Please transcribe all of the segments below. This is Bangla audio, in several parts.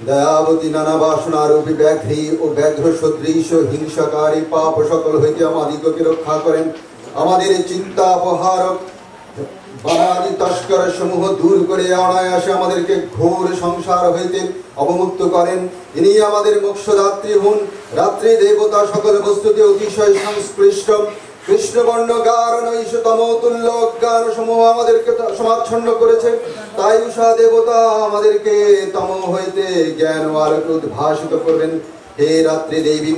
দয়াবতী নানা বাসনারূপী ব্যাঘ্রী ও ব্যাঘ্র সদৃশ হিংসাকারী পাপ সকল হইতে আমাদিগকে রক্ষা করেন। আমাদের চিন্তা অপহারক বানাদি তস্কর সমূহ দূর করে অনায়াসে আমাদেরকে ঘোর সংসার হইতে অবমুক্ত করেন। ইনি আমাদের মোক্ষদাত্রী হন। রাত্রি দেবতা সকল বস্তুতে অতিশয় সংস্পৃষ্ট। কৃষ্ণবর্ণ গার নৈশতম তুল্য অজ্ঞান সমূহ আমাদেরকে সমাচ্ছন্ন করেছে। তাই উষা দেবতা আমাদেরকে তম হইতে জ্ঞান ও আলোকে উদ্ভাসিত করবেন। হে রাত্রি দেবী,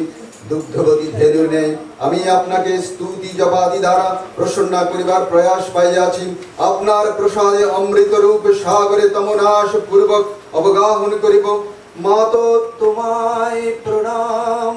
দুগ্ধবতী ধেনুর নেই আমি আপনাকে স্তুতি জপাদি দ্বারা প্রসন্ন করিবার প্রয়াস পাইয়াছি। আপনার প্রসাদে অমৃত রূপ সাগরে তমনাশ পূর্বক অবগাহন করিব। মাতো তোমায় প্রণাম।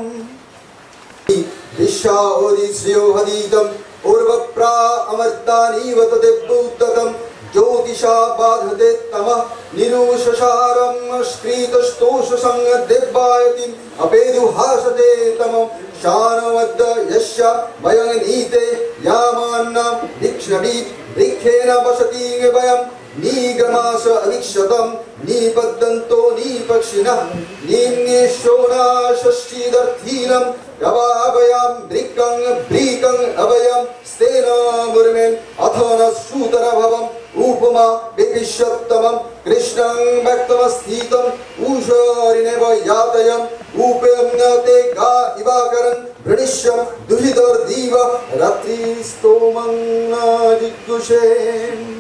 বিশ্বাওদি শ্রেয়োহদীতম উর্বপ্রা অমর্তানীব তদেবুত্ততম ज्योतिषा बाधते तमः निरुषसारं स्क्रीतस्तोषसं दिव्यायतिं अपेदुहासते तमं शानवद्द यस्य वयं नीते यामान्नं भिक्षणि वृक्षेण वसति वयं निगमास अवीक्षतम निपद्यन्तो निपक्षिणः निम्नेशोना षष्ठीदर्थीनं यवाभयं ब्रीकं अभयं स्तेना मुर्मेन् अथन सूतरभवम् उपमा विपिष्यत्तमं कृष्णं व्यक्तमस्थितं ऊषरिणेव यातयम् उपयम्यते गा इवाकरन् वृणिष्यं दुहितर्दीव रात्रिस्तोमं न जिगुषेन्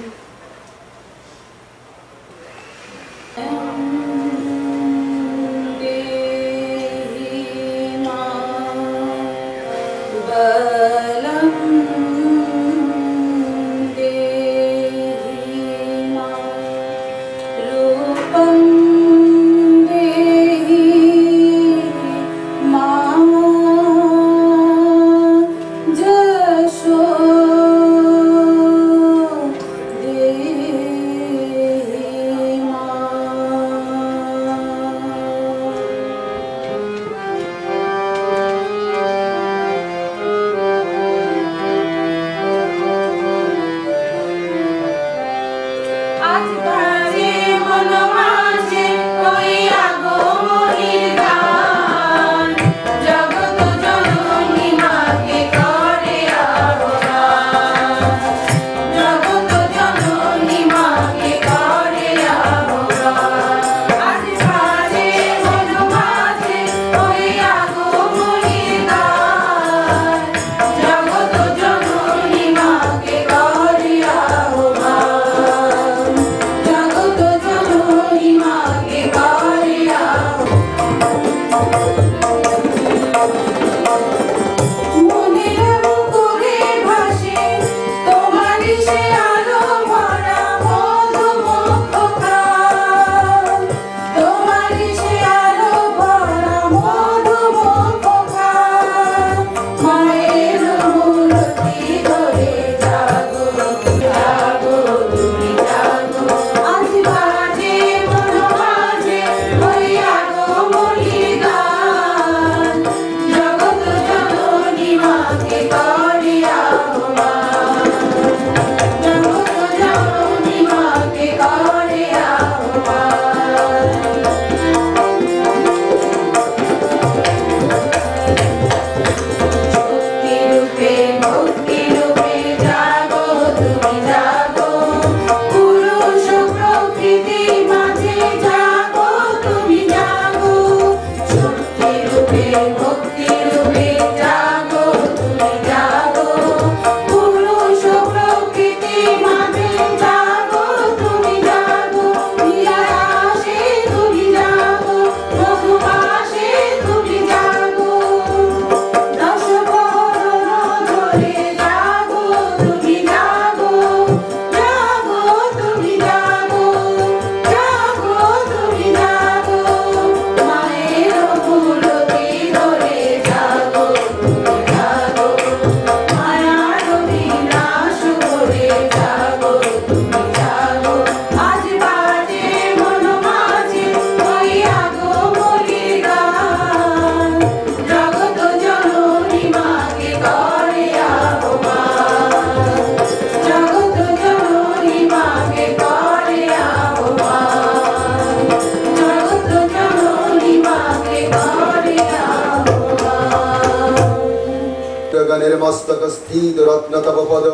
निर्मस्तकस्थित रत्नतपपद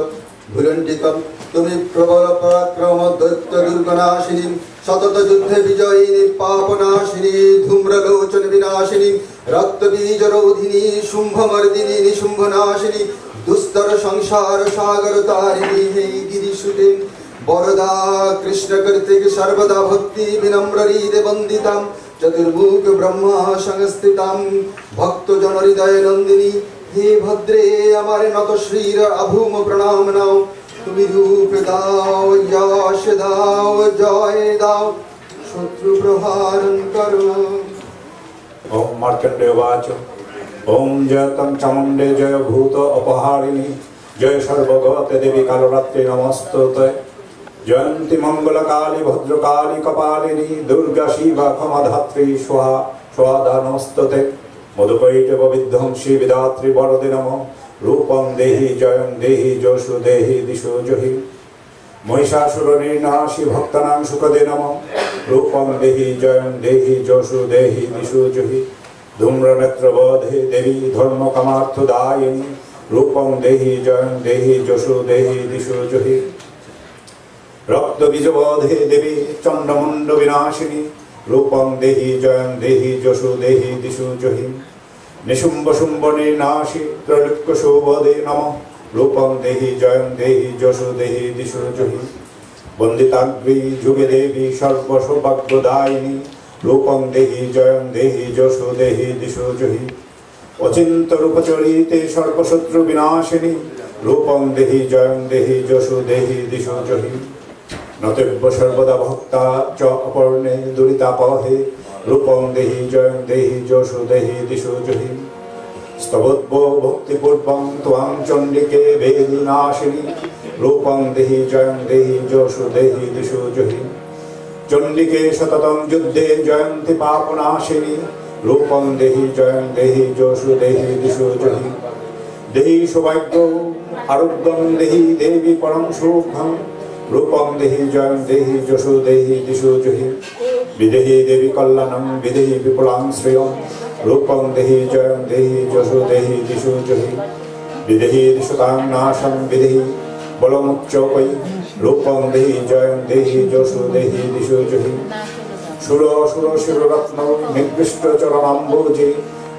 भुलण्डिकं तुमि प्रबल पराक्रम दैत्य दुर्गनाशिनी सतत युद्धे विजयिनी पापनाशिनी धूम्रलोचन विनाशिनी रक्तबीजरोधिनी शुंभमर्दिनी निशुंभनाशिनी दुस्तर संसार सागर तारिणी हे गिरिसुते वरदा कृष्ण कर्तिक सर्वदा भक्ति विनम्र हृदय वंदितां चतुर्मुख ब्रह्मा संस्थितां भक्त जन हृदय नंदिनी हे भद्रे हमारे नत श्रीर अभूम प्रणाम नाओ तुमि रूप दाओ यश दाओ जय दाओ शत्रु प्रहारं करो। ओम मार्कंडेय वाच ओम जयतं चामुंडे जय भूत अपहारिणी जय सर्वगते देवी कालरात्रि नमस्तुते जयंती मंगलकाली भद्रकाली कपालिनी दुर्गा शिवा क्षमाधात्री स्वाहा स्वाहा नमस्तुते मधुकैटव विध्वंसी विधात्री वरदे नमः रूपं देहि जयं देहि जोषु देहि दिशो जहि महिषासुरनिर्नाशि भक्तानां सुखदे नमः रूपं देहि जयं देहि जशो देहि दिशो जहि धूम्रनेत्रवधे देवी धर्मकामार्थदायिनी रूपं देहि जयं देहि जशो देहि दिशो जहि रक्तबीजवधे देवी चण्डमुण्डविनाशिनी रूपं देहि जयं देहि जशो देहि दिशो जहि निशुम्भशुम्भनिर्नाशि त्रैलोक्यशोभदे नमः रूपं देहि जयं देहि जशो देहि दिशो जहि वन्दिताग्री जुगे देवी सर्वसौभाग्यदायिनी रूपं देहि जयं देहि जशो देहि दिशो जहि अचिन्तरूपचरिते सर्वशत्रुविनाशिनी रूपं देहि जयं देहि जशो देहि दिशो जहि नतेभ्य सर्वदा भक्ता च अपर्णे दुरितापहे रूपं देहि जयं देहि जशो देहि दिशो जहि स्तवोद्भो भक्तिपूर्वं त्वां चण्डिके वेदिनाशिनी रूपं देहि जयं देहि जशो देहि दिशो जहि चण्डिके सततं युद्धे जयन्ति पापनाशिनी रूपं देहि जयं देहि जशो देहि दिशो जहि देहि सौभाग्यं आरोग्यं देहि देवी परं सुखं रूपं देहि जयं देहि जशो देहि दिशो जहि विदेहि देवी कल्याणं विदेहि विपुलां श्रियं रूपं देहि जयं देहि जशो देहि दिशो जहि विदेहि दिशतां नाशं विदेहि बलमुच्चौकै रूपं देहि जयं देहि जशो देहि दिशो जहि शिररत्नौ निकृष्टचरणाम्बोजे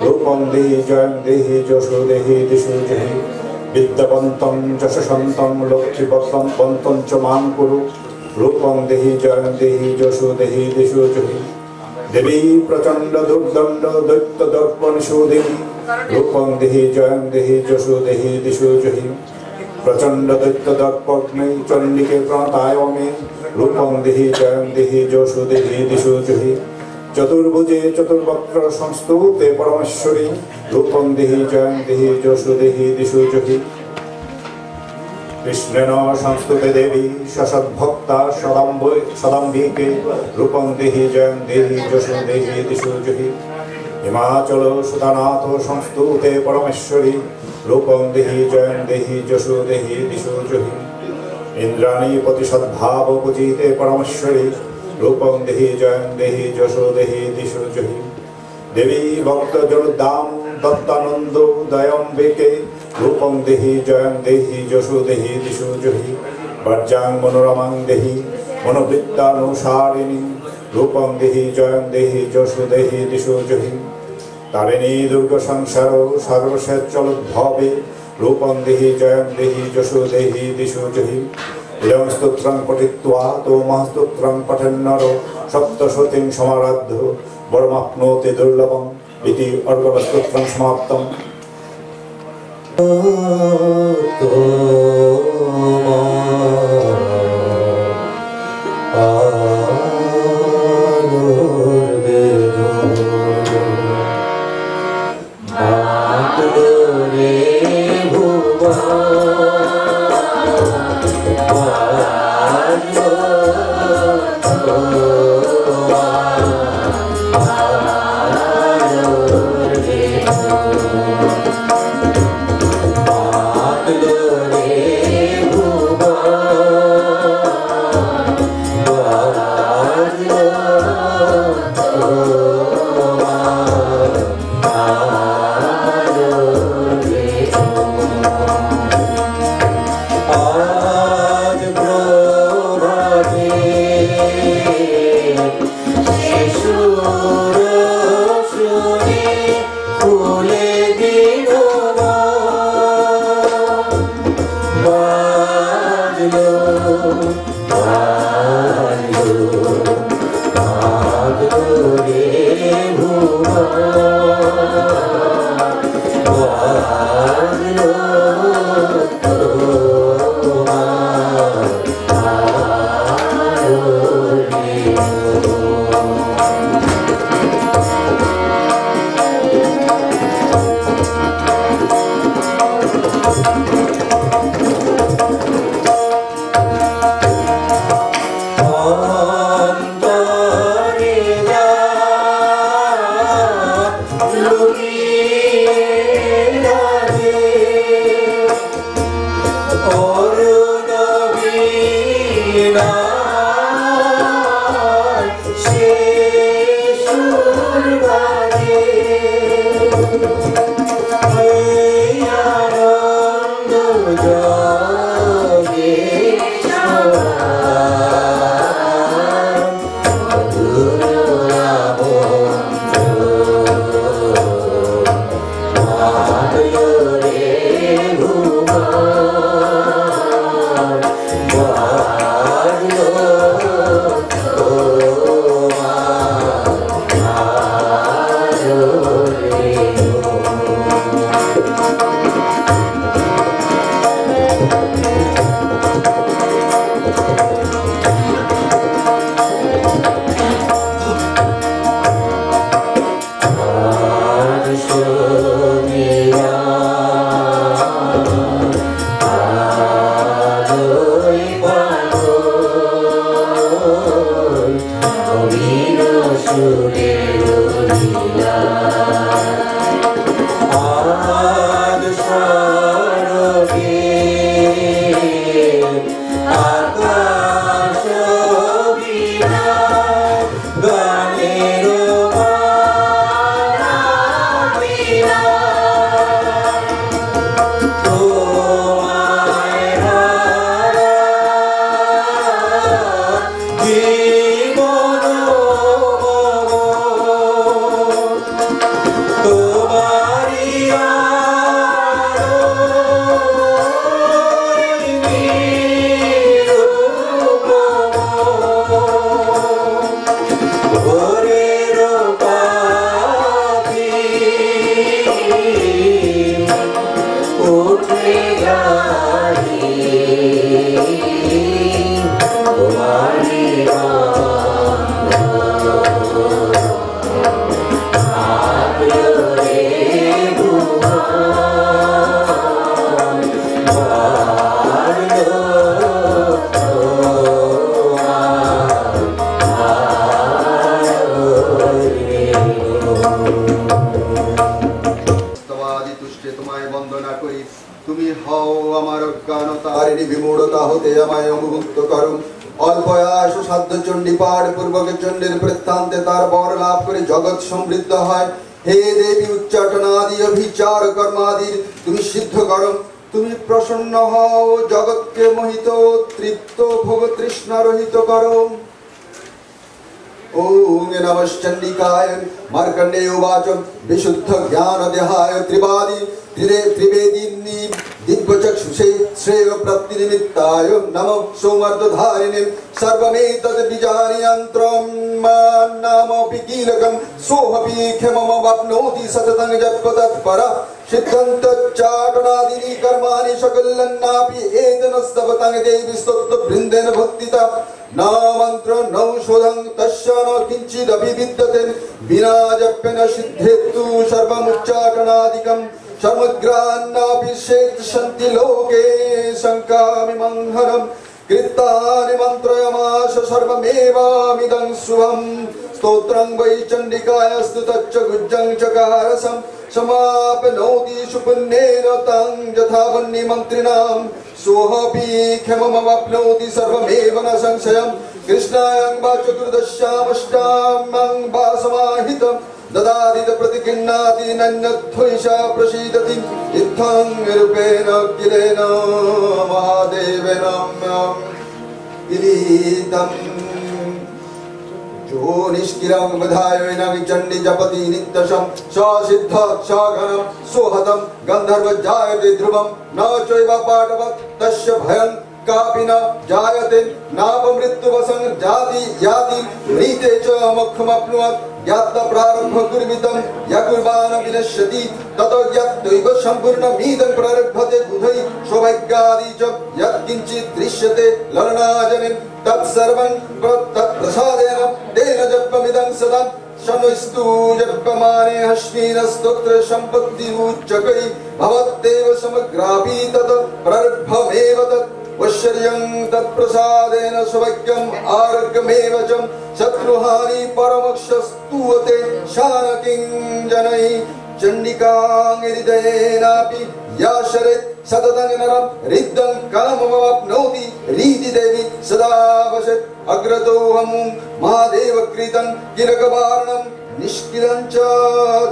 रूपं देहि जयं देहि जशो देहि दिशो जहि विद्यावन्तं यशसन्तं लक्ष्मीवन्तं च मां कुरु रूपं देहि जयं देहि जशो देहि दिशो जहि देवी प्रचण्ड दुर्दण्ड दैत्यदर्पणशोधिनी रूपं देहि जयं देहि जशो देहि दिशो जहि प्रचण्ड दैत्यदर्पग्नै चण्डिके प्रणताय मे रूपं देहि जयं देहि जशो देहि दिशो जहि चतुर्भुजे चतुर्वक्त्र संस्तुते परमेश्वरी रूपं देहि जयं देहि जशो देहि दिशो जहि कृष्णेन संस्तुते देवी ससद्भक्ता सदाम्बिके रूपं देहि जयं देहि जशो देहि दिशो जहि हिमाचल सुतनाथ संस्तुते परमेश्वरी रूपं देहि जयं देहि जशो देहि दिशो जहि इंद्राणी पति सद्भाव पूजिते परमेश्वरी रूपं देहि जयं देहि जशो देहि दिशो जहि देवी भक्त जलदाम दत्तानंदो दयाम्बिके रूपं देहि जयं देहि जशो देहि दिशो जहि वर्जां मनोरमां देहि मनोवृत्तानुसारिणी रूपं देहि जयं देहि जशो देहि दिशो जहि तारिणी दुर्ग संसार सर्वस्वच्चलोद्भवे रूपं देहि जयं देहि जशो देहि दिशो जहि इदं स्तोत्रं पठित्वा तोमः स्तोत्रं पठन्नरो सप्तशतीं समाराध्यो वरमाप्नोति दुर्लभम् इति अर्गवस्तोत्रं समाप्तम्। নবীন সুরের আজ স্বরূপে আকাশ বিনা গানের মালা বিনা তোমায় হারা জীবন তোমারি তুমি হও আমার অজ্ঞানতারিণী বিমূঢ়তা হতে আমায় অবমুক্ত করো। অল্প আয়স সাধ্য চণ্ডী পাঠ পূর্বক চণ্ডীর বৃত্তান্তে তার বর লাভ করে জগৎ সমৃদ্ধ হয়। হে দেবী উচ্চাটনাদি অভিচার কর্মাদির তুমি সিদ্ধ করো। তুমি প্রসন্ন হও জগৎকে মোহিত তৃপ্ত ভোগ তৃষ্ণা রহিত করো। ओम नमश्चंडिकाय मार्कंडेय उवाच विशुद्ध ज्ञान देहाय त्रिवादी त्रिवेदिनी दिव्यचक्षुषे श्रेय प्राप्ति निमित्ताय नमो सोमर्धधारिणे सर्वमेतद् बीजानियन्त्रं नामपि कीलकं सोऽपि क्षममवाप्नोति सततं जपतत्परा सिद्धन्तच्चाटनादीनि कर्माणि सकलन्नापि एतनस्तवतं देवी स्तोत्रवृन्देन भक्तिता न मंत्र न शोधं तस्य न किंचिदपि विद्यते विना जपेन सिद्धेतु सर्वमुच्चाटनादिकं समग्रान्नापि शेषन्ति लोके शङ्कामिमं हरं कृतानि मन्त्रयमाश सर्वमेवामिदं शुभं स्तोत्रं वै चण्डिकायास्तु तच्च गुज्जं चकारसं समापनोति सुपुण्येन तं यथा वह्निमन्त्रिणां सोऽपि क्षममवाप्नोति सर्वमेव न संशयं कृष्णायं वा चतुर्दश्यामष्टामं वा समाहितं ददाति प्रतिगृह्णाति नन्यध्वैषा प्रसीदति इत्थं रूपेण किलेन महादेवेन किरीटम् जो निष्किरं विधायेन चण्डी जपति नित्यशं स सिद्ध स घनं सोहतं गन्धर्वजायते ध्रुवं न चैव पाटवत् तस्य भयं कापि न जायते नापमृत्युवसं जाति याति मृते च मोक्षमप्नुयात् यत्र प्रारब्ध कुर्वितं यकुर्वाण विनश्यति ततो यद्दैव सम्पूर्णमिदं प्रारभ्यते बुधै सौभाग्यादि च यत्किञ्चित् दृश्यते ललनाजनेन तत्सर्वं तत्प्रसादेन तेन जपमिदं सदा शनस्तु जपमाने हस्मिन स्तोत्र सम्पत्ति उच्चकै भवत्येव समग्रापि तत् प्रारब्धमेव तत् वश्यर्यं तत्प्रसादेन सौभाग्यम् आरोग्यमेव च शत्रुहानि परमोक्षस्तुवते शानकिं जनै चण्डिकां हृदयेनापि या शरेत् सततं नरं रिद्धं काममवाप्नोति रीति देवी सदा वशेत् अग्रतोऽहं महादेवकृतं किलकवारणं निष्किलं च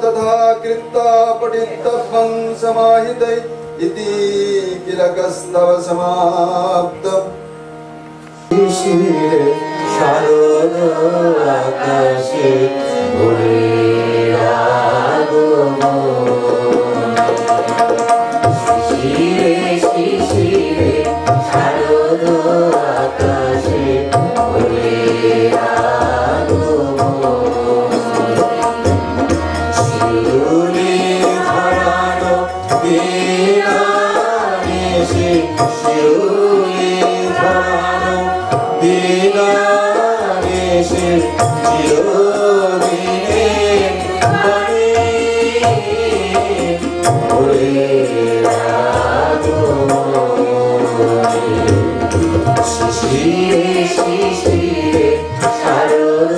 तथा कृत्वा पठितव्यं समाहितै इति किलकस्तव समाप्तम् শারদ আকাশে ভোরের আগমন শিশিরে শিশিরে শারদ আকাশে ভোরের আগমন শিরুলি ধরানো বীণা এসে শিরুলি ধরানো বীণা এসে চিরদিনে বাণী ভোরের আগমনে শিশিরে শিশিরে শারদ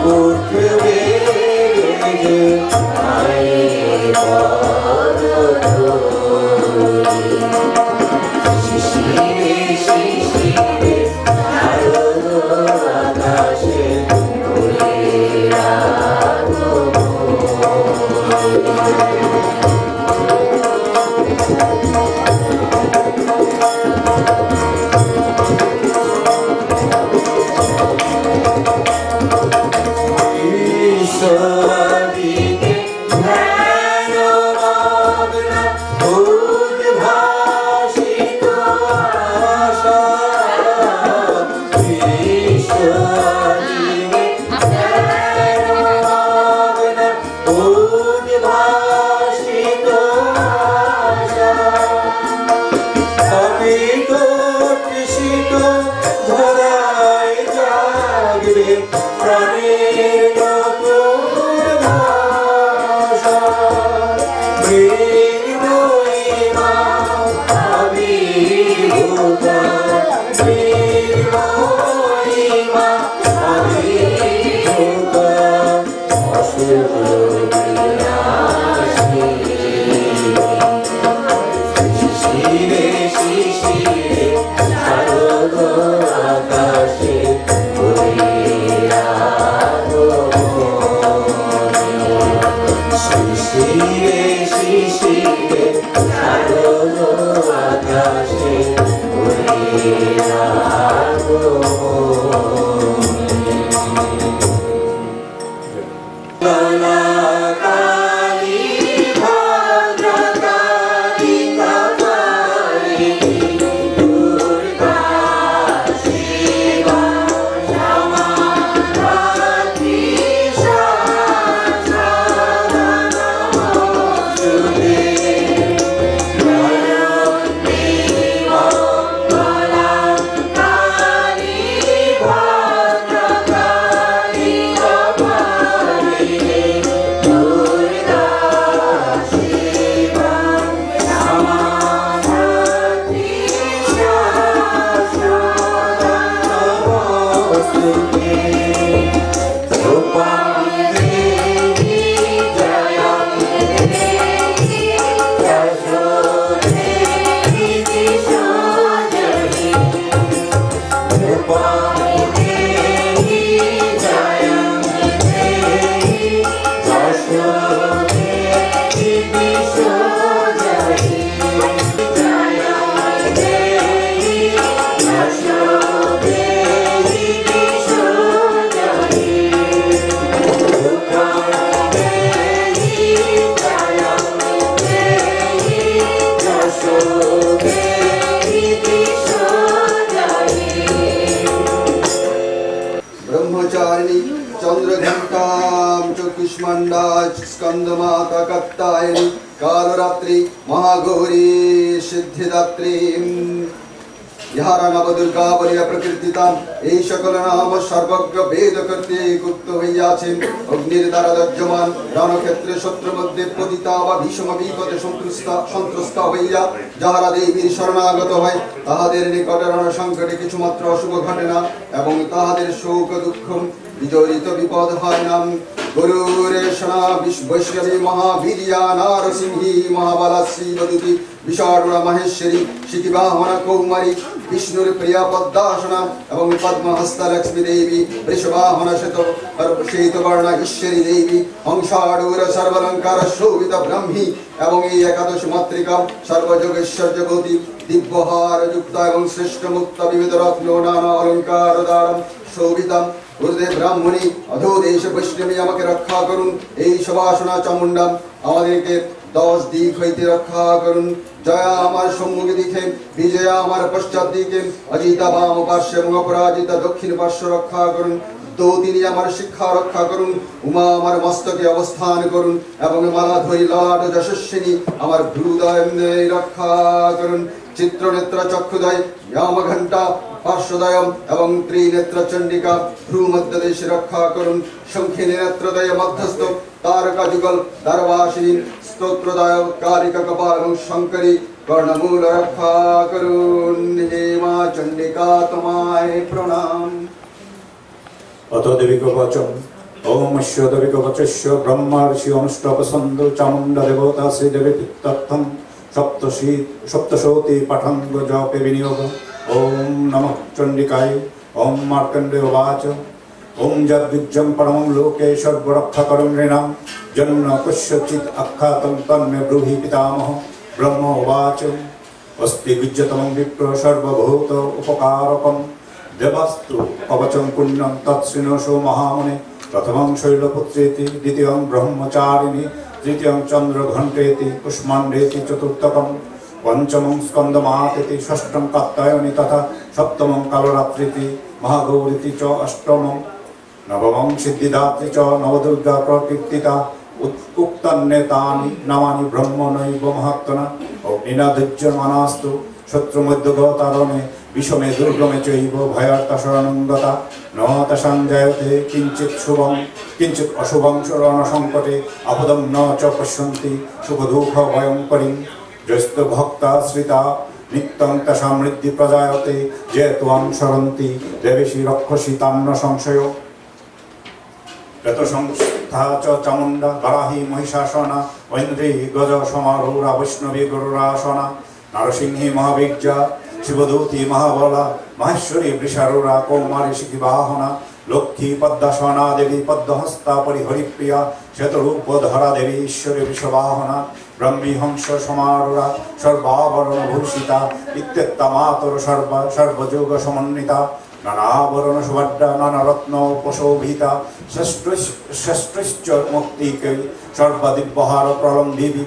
উঠবে যে মায়ের পদধূলি। শিশিরে শিশিরে শারদ আকাশে ভোরের ঈশ্বরীকে ধ্যানমগ্ন উদ্ভাসিত আশা। ঈশ্বরীকে ধ্যানমগ্ন উদ্ভাসিত আশা। অমিত তৃষিত ধরায় জাগবে প্রাণের নতুন ভাষা। মৃন্ময়ীমা আবির্ভূতা, মৃন্ময়ীমা আবির্ভূতা, অশুভ বিনাশিনী। শিশিরে শিশিরে শারদ আকাশে ভোরের আগমনী। শিশিরে শিশিরে শারদ আকাশে ভোরের আগমনী। ভদ্রকালী কপালিনী দুর্গা শিবা ক্ষমা ধাত্রী সদা নমস্তুতে। জয়ন্তী মঙ্গলা কালী ভদ্রকালী কপালিনী দুর্গা শিবা ক্ষমা ধাত্রী সদা নমস্তুতে। রূপং দেহি জয়ং দেহি যশো দেহি দিশো জহি। রূপং দেহি জয়ং দেহি যশো দেহি দিশো জহি। জয়ং দেহি যশো দেহি দিশো জহি। রূপং দেহি জয়ং দেহি যশো দেহি দিশো জহি। ब्रह्मचारिणी चंद्रघंटां चक्षुष्मंडा स्कंदमाता कत्तायनी कालरात्रि महाघोरी सिद्धिदात्री। ইহারা নবদুর্গা বলিয়া প্রকীর্তিতা। এই সকল নাম সর্বজ্ঞ বেদ কর্তৃক উক্ত হইয়াছেন। অগ্নির দ্বারা দজ্জমান রণক্ষেত্রে শত্রু মধ্যে পতিতা বা ভীষণ বিপদে সন্ত্রস্ত হইয়া যাহারা দেবীর শরণাগত হয় তাহাদের নিকটে রণসংকটে কিছুমাত্র অশুভ ঘটে না এবং তাহাদের শোক দুঃখ বিজড়িত বিপদ হয় না। গুরুরেশনা বৈষ্ণবী মহাবীর্যা নারসিংহী মহাবালা শ্রীবদুতি বিশারুড়া মহেশ্বরী শিখিবাহনা কৌমারী বিষ্ণুর প্রিয়া পদ্মাসনা এবং পদ্মহস্তা লক্ষ্মী দেবী বৃষবাহনা শ্বেতবর্ণা ঈশ্বরী দেবী হংসাড়ুর সর্বলঙ্কার শোভিত ব্রহ্মী এবং এই একাদশ মাতৃকা সর্বযোগেশ্বর্যবতী দিব্যহার যুক্ত এবং শ্রেষ্ঠ মুক্ত বিবিধ রত্ন নানা অলঙ্কার দ্বারা শোভিতা। গুরুদেব ব্রাহ্মণী অধোদেশ বৈষ্ণবী আমাকে রক্ষা করুন। এই সবাসনা চামুণ্ডা আমাদেরকে 10 দিক হইতে রক্ষা করুন। জয়া আমার সম্মুখে দিকে, বিজয়া আমার পশ্চাৎ দিকে, অজিতা বাম পার্শ্বে এবং অপরাজিতা দক্ষিণ পার্শ্ব রক্ষা করুন। দৌতিনী আমার শিক্ষা রক্ষা করুন। উমা আমার মস্তকে অবস্থান করুন এবং মালাধরী লাট যশস্বিনী আমার হৃদয় রক্ষা করুন। চিত্রনেত্র চক্ষুদয় यामघंटा पार्श्वदय एवं त्रिनेत्र चंडिका भ्रूमध्य देश रक्षा करुण शंखिनी नेत्रदय मध्यस्थ तारका जुगल दरवासिनी स्तोत्रदय कालिका कपाल शंकरी कर्णमूल रक्षा करुण हे मां चंडिका तमाय प्रणाम। अतो देवी को वचन ओम ईश्वरदेविकवचस्य ब्रह्मर्षि अनुष्टपसन्द चामुण्डा देवता श्रीदेवी पित्तर्थं सप्तशोति पठंग जपे विनियोग। ओम नमः चण्डिकाय। ओम मार्कण्डेय उवाच ओम जद्विज्जं परमं लोके सर्वरक्षकरं नृणां जन्म कस्यचित् अख्यातं तन्मे ब्रूहि पितामह। ब्रह्म उवाच अस्ति विज्जतमं विप्र सर्वभूत उपकारकं देवास्तु कवचं पुण्यं तत्सृणोषो महामुने। प्रथमं शैलपुत्रेति द्वितीयं ब्रह्मचारिणी तृतीयं चन्द्रघण्टेति कुष्माण्डेति चतुर्थकं पंचमं स्कन्दमातेति षष्ठं कात्यायनी तथा सप्तमं कालरात्रिति महागौरीति च अष्टमं नवमं सिद्धिदात्री च नवदुर्गा प्रकीर्तिता उक्तान्येतानि नामानि ब्रह्मणैव महात्मना। अग्निना दज्यमानास्तु शत्रुमध्यगतारणे विषमे दुर्गमे चैव भयार्ता शरणं गता न तेषां जायते किञ्चित् शुभं किञ्चित् अशुभं शरणसङ्कटे आपदं न च पश्यन्ति सुखदुःखभयङ्करीं यस्तु भक्ताश्रिता नित्यं तेषां वृद्धि प्रजायते ये त्वां शरन्ति देवीषि रक्षसि तान्न संशयो। यतसंस्था च चामुण्डा वराही महिषासना ऐन्द्री गज समारूढा वैष्णवी गरुडासना नरसिंही महावीर्या शिवदूती महाबला महेश्वरी वृषारूढा कौमारी शिखिवाहना लक्ष्मी पद्मासना देवी पद्महस्ता परिहरिप्रिया शतरूपधरा देवी ईश्वरी वृषवाहना ब्रह्मी हंस समारूढा सर्वाभरणभूषिता इत्येता मातुर सर्वयोग समन्विता नानाभरण सुभद्रा नानारत्नोपशोभिता षष्ठश्च मुक्तिकै सर्वदिव्यहार प्रलम्बिनी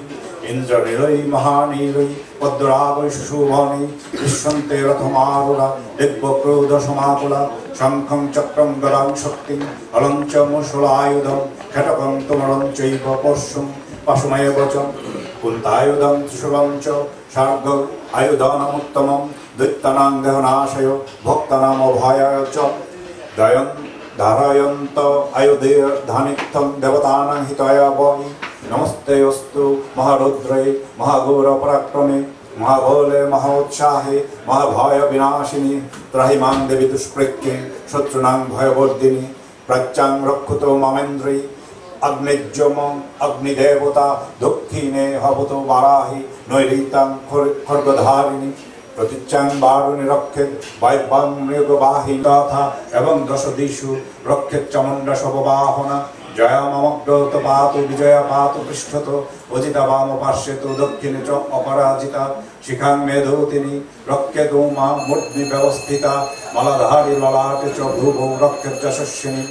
इंद्रनीलै महानीलै पद्मरागै सुशोभनै दृश्यन्ते रथमारूढा दिव्यक्रोधसमाकुला शङ्खं चक्रं गदां शक्तिं हलं च मुषलायुधं खड्गं तुमलं चैव परशुं पाशुमेव च कुन्तायुधं त्रिशूलं च शार्ङ्गम् आयुधानामुत्तमं दैत्यानां देहनाशय भक्तानामभयाय च धारयन्त आयुधेय धानित्थं देवतानां हिताय वै। नमस्ते अस्तु महारुद्रे महाघोरपराक्रमे महाबले महोत्साहे महाभय विनाशिनी त्राहि मां देवी दुष्प्रज्ञे शत्रूणां भयवर्धिनी प्राच्यां रक्षतु मामेन्द्रै अग्निज्यमं अग्निदेवता दक्षिणे हवतु वाराहि नैऋतां खड्गधारिणी प्रतीच्यां वारुणि रक्षेत् वायव्यां मृगवाहिनी तथा एवं दश दिशु रक्षेत् चामुण्डा शववाहना जया ममग्रत पातु विजया पातु पृष्ठत अजिता वाम पार्श्वे तु दक्षिणे च अपराजिता शिखां मेधोतिनी रक्षेतु मां मूर्ध्नि व्यवस्थिता मलधारी ललाटे च भ्रुवौ रक्षेत् यशस्विनी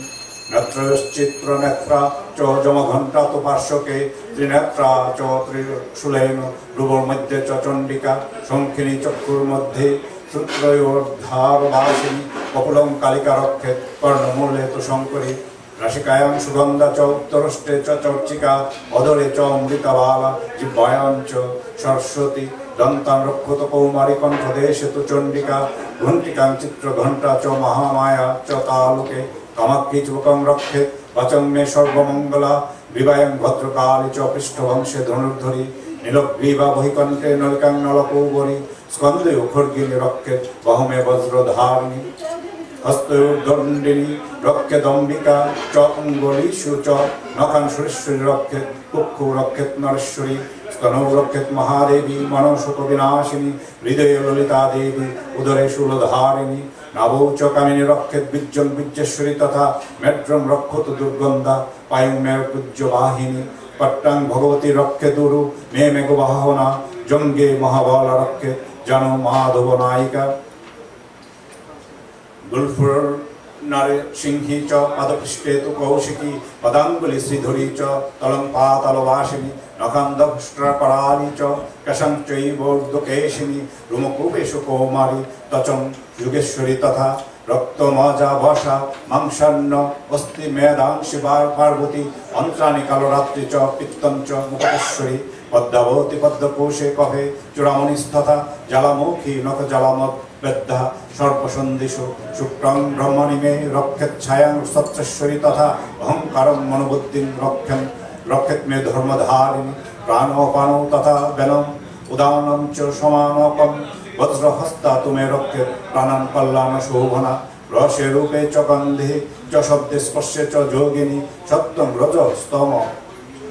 नेत्रश्चित्रनेत्रा च जमघण्टा तु पार्श्वके त्रिनेत्रा च त्रिशूलेन भ्रुवोर्मध्ये च चण्डिका शङ्खिनी चक्षुर्मध्ये श्रुत्रयोर्धारवासिनी कपुलं कालिका रक्षेत् कर्णमूले तु शङ्करी नासिकायां सुगन्धा च उत्तरष्टे च चर्चिका अधरे च अमृतबाला जिह्वायां च सरस्वती दन्तां रक्षतु कौमारी कण्ठदेशे तु चण्डिका घण्टिकां चित्रघण्टा च महामाया च तालुके कामाक्षी चुबकं रक्षेत् वचं मे सर्वमङ्गला विवायं भद्रकाली च पृष्ठवंशे धनुर्धरी नीलग्रीवा बहिकण्ठे नलिकां नलकोवरी स्कन्धे खड्गिनी रक्षेत् बहुमे वज्रधारिणी हस्तयोर्दण्डिनी रक्षेदम्बिका च अङ्गुलीषु च नखां सुरेश्वरी रक्षेत् कुक्षौ रक्षेत् नरेश्वरी स्तनौ रक्षेत् महादेवी मनोशोकविनाशिनी हृदये ललिता देवी उदरे शूलधारिणी नाभौ च कामिनी रक्षेत् बीज्यं बीजेश्वरी तथा मेढ्रं रक्षतु दुर्गन्धा पायुं मे पूज्यवाहिनी पट्टां भगवती रक्षेदुरु मे मेघवाहना जङ्गे महाबला रक्षेत् जनो माधव नायिका गुल्फुर नारे सिंही च पदपृष्ठे तु कौशिकी पदांगुली श्रीधरी च तलं पातालवासिनी नखान्दभष्ट्रकराली च कशं चैवोर्ध्वकेशिनी रुमकूपेषु कौमारी तचं युगेश्वरी तथा रक्तमजा वशा मांसन्न अस्ति मेदां शिवा पार्वती अन्त्राणि कालरात्रि च पित्तं च मुक्तेश्वरी पद्मावती पद्मकोशे कफे चूड़ामणिस्तथा जलमुखी नखजलमद्बद्धा सर्पसन्धिषु शुक्रं ब्रह्मणि मे रक्षेत् छायां सत्रेश्वरी तथा अहंकारं मनोबुद्धिं रक्षेत् मे धर्मधारिणी प्राणोपानौ तथा वेनम् उदानं च समानकं वज्रहस्ता तु मे रक्षेत् प्राणान् कल्याणशोभना রসে রূপে চ গন্ধে চ শব্দে স্পর্শে চ যোগিনী সত্যং রজ স্তম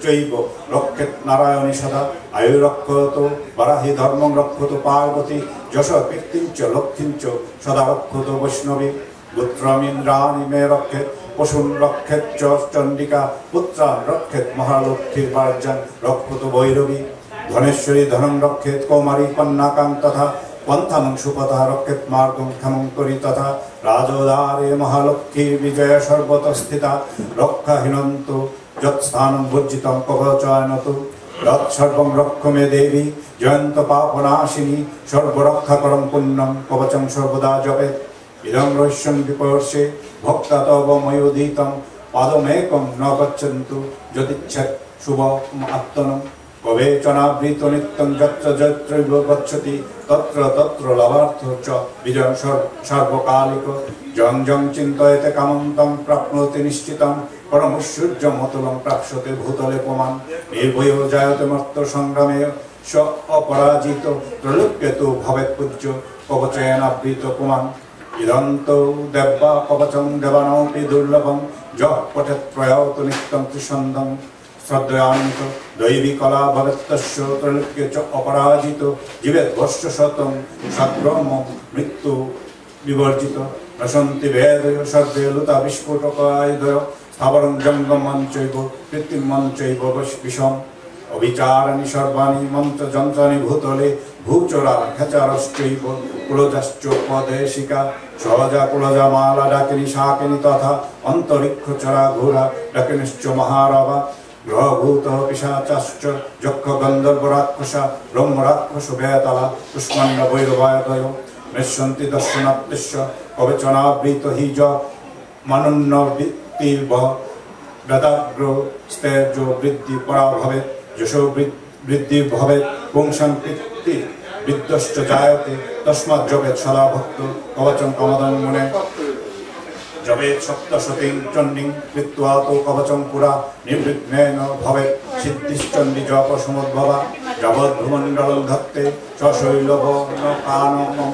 চৈব রক্ষেত নারায়ণী সদা আয়ুরক্ষত বারাহি ধর্মং রক্ষত পার্বতী যশ কীর্তিঞ্চ লক্ষ্মীঞ্চ সদা রক্ষত বৈষ্ণবী পুত্রমিন্দ্রাণি মে রক্ষেত পশুন রক্ষেত চ চণ্ডিকা পুত্রান রক্ষেত মহালক্ষ্মীর পার্যান রক্ষত ভৈরবী ধনেশ্বরী ধনং রক্ষেত কৌমারী কন্যাকাং তথা পন্থানং সুপথা রক্ষেত মার্গং ক্ষমং করি তথা রাজোদারে মহালক্ষ্মী বিজয় সর্বত স্থিতা রক্ষাহীনন্ত যৎস্থানং বর্জিতং কবচয়নত তৎসর্বং রক্ষ মে দেবী জয়ন্ত পাপনাশিনী সর্বরক্ষাকরং পুণ্যং কবচং সর্বদা জপেত ইদং রহস্যং বিপর্ষে ভক্তা তব ময়োদিতং পাদমেকং ন গচ্ছন্তু যদিচ্ছেৎ শুভ আত্মনং কবেচনাবৃত নিত্যং যত্র যত্রৈব গচ্ছতি তত্র তত্র লাভার্থ চ বিজয়ং সর্বকালিক জং জং চিন্তয়েতে কামং তং প্রাপ্নোতি নিশ্চিতং পরমৈশ্বর্যমতুলং প্রাপ্স্যতে ভূতলে পুমাन् নির্ভয়ো জায়তে মর্ত সংগ্রামে স অপরাজিত ত্রৈলোক্যতু ভবেৎ পূজ্য কবচেনাবৃত পুমাन् ইদন্ত দেবা কবচং দেবানামপি দুর্লভং যঃ পঠেৎ প্রয়াত নিত্যং ত্রিসন্ধং শ্রদ্ধয়ান্ত দৈবী কলা ভবেত্তস্য ত্রৈলোক্যে চ অপরাজিত জীবেৎ বর্ষ শতং সদ্ব্রহ্ম মৃত্যু বিবর্জিত রসন্তি বেদয় সর্বে লুতা বিস্ফোটকায়দয় স্থাবরং জঙ্গমং চৈব কৃত্রিমং চৈব বিষম অবিচারাণি সর্বাণি মন্ত্র যন্ত্রাণি ভূতলে ভূচরা খেচারশ্চৈব কুলজাশ্চ পদেশিকা সহজা কুলজা মালা ডাকিনী শাকিনী তথা অন্তরিক্ষচরা ঘোরা ডাকিনীশ্চ মহারবা গ্রহভূত পিশাচাশ্চ যক্ষ গন্ধর্ব রাক্ষসা ব্রহ্ম রাক্ষস বেতালা পুষ্মাণ্ড ভৈরবায়দয় মৃষ্যন্তি দর্শনাত্যস্য কবচনাবৃত হি য মানন্য বৃত্তির্ভ বেদাগ্র স্তেজ বৃদ্ধি পরা ভবেৎ যশ বৃদ্ধি ভবেৎ পুংসাং কীর্তি বিদ্যশ্চ জায়তে তস্মাৎ জপেৎ সদা ভক্ত কবচং কমদং মুনে জপেৎ সপ্তশতীং চণ্ডীং কৃত্বা তো কবচং পুরা নির্বিঘ্নেন ভবেৎ সিদ্ধিশ্চণ্ডী জপ সমুদ্ভবা যাবদ্ভূমণ্ডলং ধত্তে সশৈলবর্ণ কাননং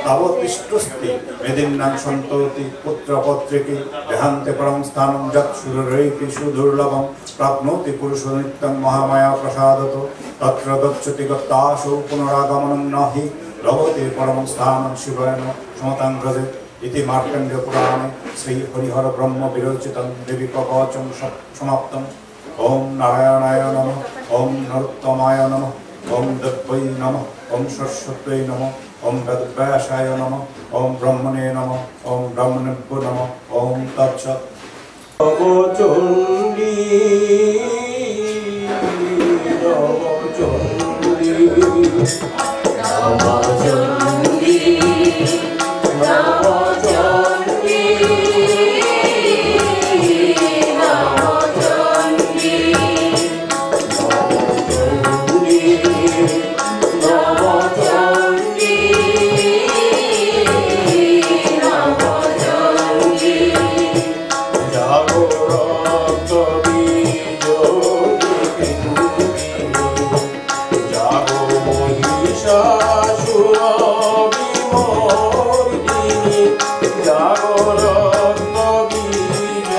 তাবতিষ্ঠস্তি মেদিন্নাং সন্ততি পুত্রপত্রিকি দেহান্তে পরং স্থানং যৎসুরৈকি সুদুর্লভং প্রাপ্নোতি পুরুষ নিত্যং মহামায়া প্রসাদত তত্র গচ্ছতি গত্তাসু পুনরাগমনং নহি লভতে পরমং স্থানং শিবেন সমতাং ব্রজেৎ ইতি মার্কণ্ডেয় পুরাণে শ্রী হরিহর ব্রহ্ম বিরচিতং দেবী কবচং সমাপ্তং ওম নারায়ণায় নমঃ ওম নরোত্তমায় নমঃ ওম দেব্যৈ নমঃ ওম সরস্বত্যৈ নমঃ ওম বেদব্যাসায় নমঃ ওম ব্রহ্মণে নমঃ ওম ব্রহ্মণেভ্যো নমঃ ওম তৎসৎ। নবচণ্ডী নবচণ্ডী নবচণ্ডী নবচণ্ডী নবচণ্ডী নবচণ্ডী নবচণ্ডী জাগরত বীজ জাগো মহিষাসুর বিমর্দিনী জাগরত বীজ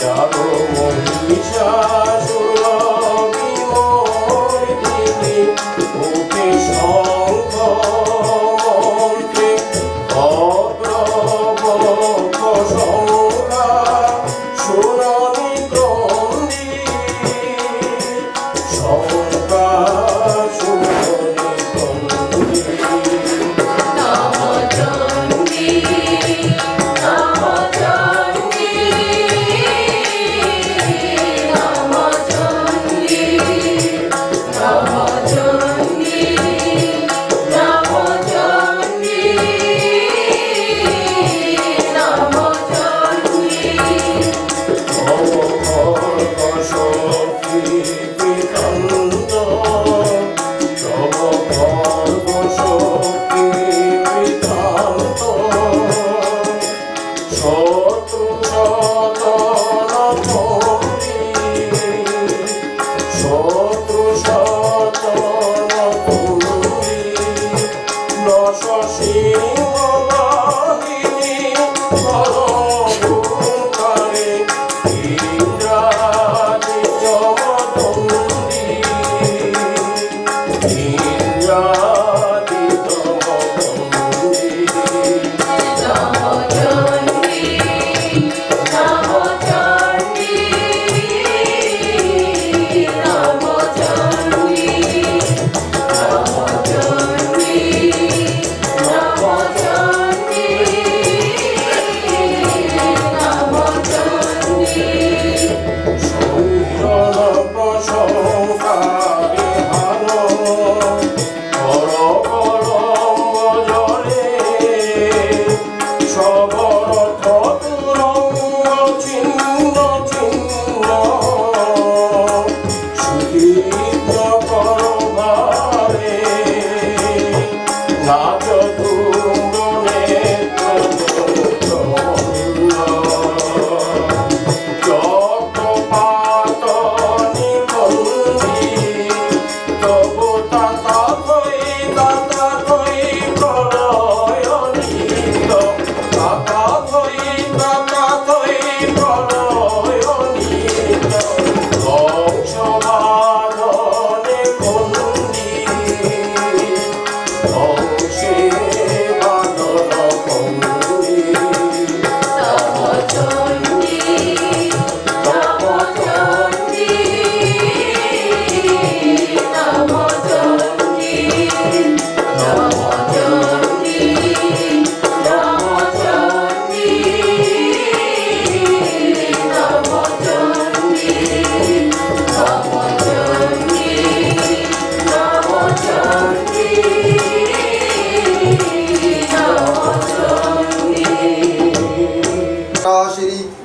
জাগো মহিষাসুর বিমর্দিনী ওকে শঙ্খ মন্ত্রে ভদ্রবক সংখ্যা সুরনি ক্রন্দী সংখ্যা সুরনি ক্রন্দী নবচণ্ডী নবচণ্ডী নবচণ্ডী নবচণ্ডী নবচণ্ডী নবচণ্ডী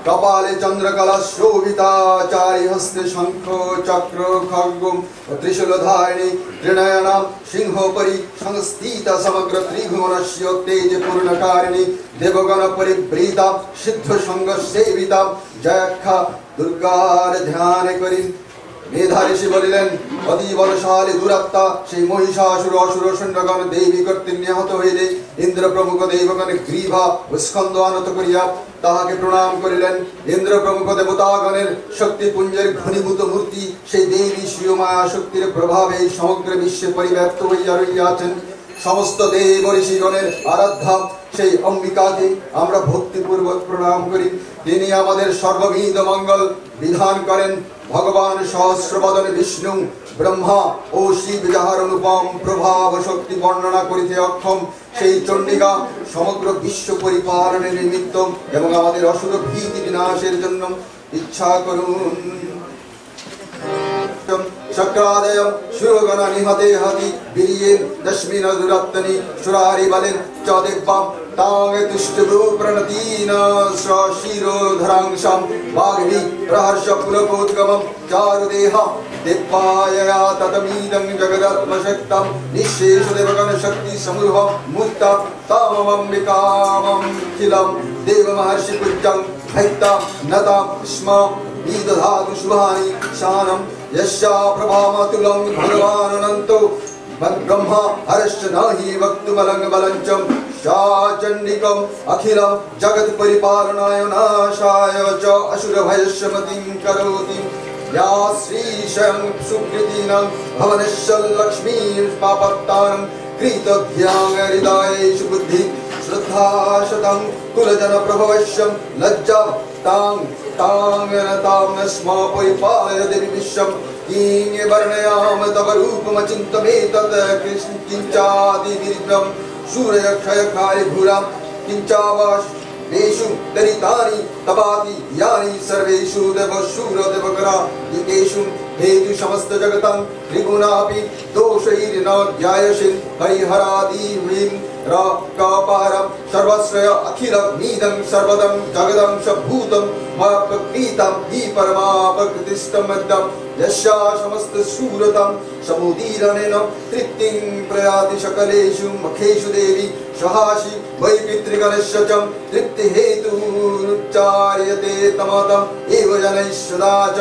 कपाले चंद्रकला शोभिताचारी हस्ते शंख चक्र खड्ग त्रिशूलधारिणी त्रिनयना सिंहोपरि संस्थिता समग्र त्रिभुवनस्य तेजपूर्णकारिणी देवगण परिवृता सिद्ध संग सेविता जयखा दुर्गार ध्यान करी मेधा ऋषि বলিলেন অতি বলশালী দুরাত্মা সেই মহিষাসুর অসুর সৈন্যগণ দেবী কর্তৃক নিহত হইলে ইন্দ্র প্রমুখ দেবগণ গ্রীভা ও স্কন্দ আনত করিয়া তাহাকে প্রণাম করিলেন। ইন্দ্র প্রমুখ দেবতাগণের শক্তিপুঞ্জের ঘনীভূত মূর্তি সেই দেবী স্বীয় মায়া শক্তির প্রভাবে সমগ্র বিশ্বে পরিব্যাপ্ত হইয়া রহিয়াছেন। সমস্ত দেব ঋষিগণের আরাধ্যা সেই অম্বিকাকে আমরা ভক্তিপূর্বক প্রণাম করি। তিনি আমাদের সর্ববিধ মঙ্গল বিধান করেন। ভগবান সহস্রবদন বিষ্ণু ব্রহ্মা ও শিব যাহার অনুপম প্রভাব শক্তি বর্ণনা করিতে অক্ষম সেই চণ্ডিকা সমগ্র বিশ্ব পরিপালনের নিমিত্ত এবং আমাদের অসুর ভীতি বিনাশের জন্য ইচ্ছা করুন। चक्रादयं शुरगण निहते हति वीर्येन दशमिन दुरत्तनि सुरारि बलेन च दिव्यां तांग तुष्टभ्रू प्रणतीन शिरोधरांशं वाग्भि प्रहर्ष पुलकोद्गमं चारुदेहा दिव्यायया ततमीदं जगदात्मशक्तं निःशेषदेवगण शक्ति समूहं मूर्तं ताममम्बिकामं खिलं देवमहर्षि पूज्यं भक्तं नतं स्म विदधातु शुभानि शानं यस्या प्रभामतुलं भगवान् अनन्तो ब्रह्मा हरश्च नहि वक्तुमलं बलञ्चं सा चण्डिकम् अखिलं जगत् परिपालनाय नाशाय च असुरभयशमतिं करोति या श्रीशं सुकृतीनां भवनस्य लक्ष्मीं पापत्तानं कृतभ्यां हृदयेषु बुद्धि श्रद्धा शतं कुलजनप्रभवश्यं लज्जा तां तां स्म परिपालय देवी विश्वं किं वर्णयाम तव रूपमचिन्तमेतत् किञ्चादिविरुद्धं सूर्यक्षयकारि भूरां किञ्चावाशेषु दरितानि तवाति यानि सर्वेषु देवशूरदेवगणा युगेषु हेतु समस्त जगतं त्रिगुणापि दोषैर्न ध्यायसिन् हरिहरादिवीं राकापारं सर्वश्रय अखिलमीदं सर्वदं जगदं शभूतं मप्रकृतं हि परमापकृतिष्ठमद्यं यस्या समस्त शूरतं समुदीरणेन तृप्तिं प्रयाति सकलेषु मुखेषु देवी सहासि वै पितृगणस्य च तृप्तिहेतुरुच्चार्यते तमतम् एव जनैः सदा च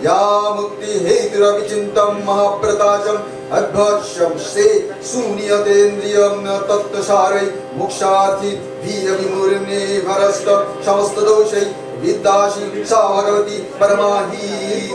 या मुक्ति हेतुरविचिन्तं महाप्रताचं अद्भुतं से शून्यतेन्द्रियं तत्त्वसारै मोक्षार्थी विमुर्ने भरस्त समस्त दोषै विद्याशी सा भगवती परमाही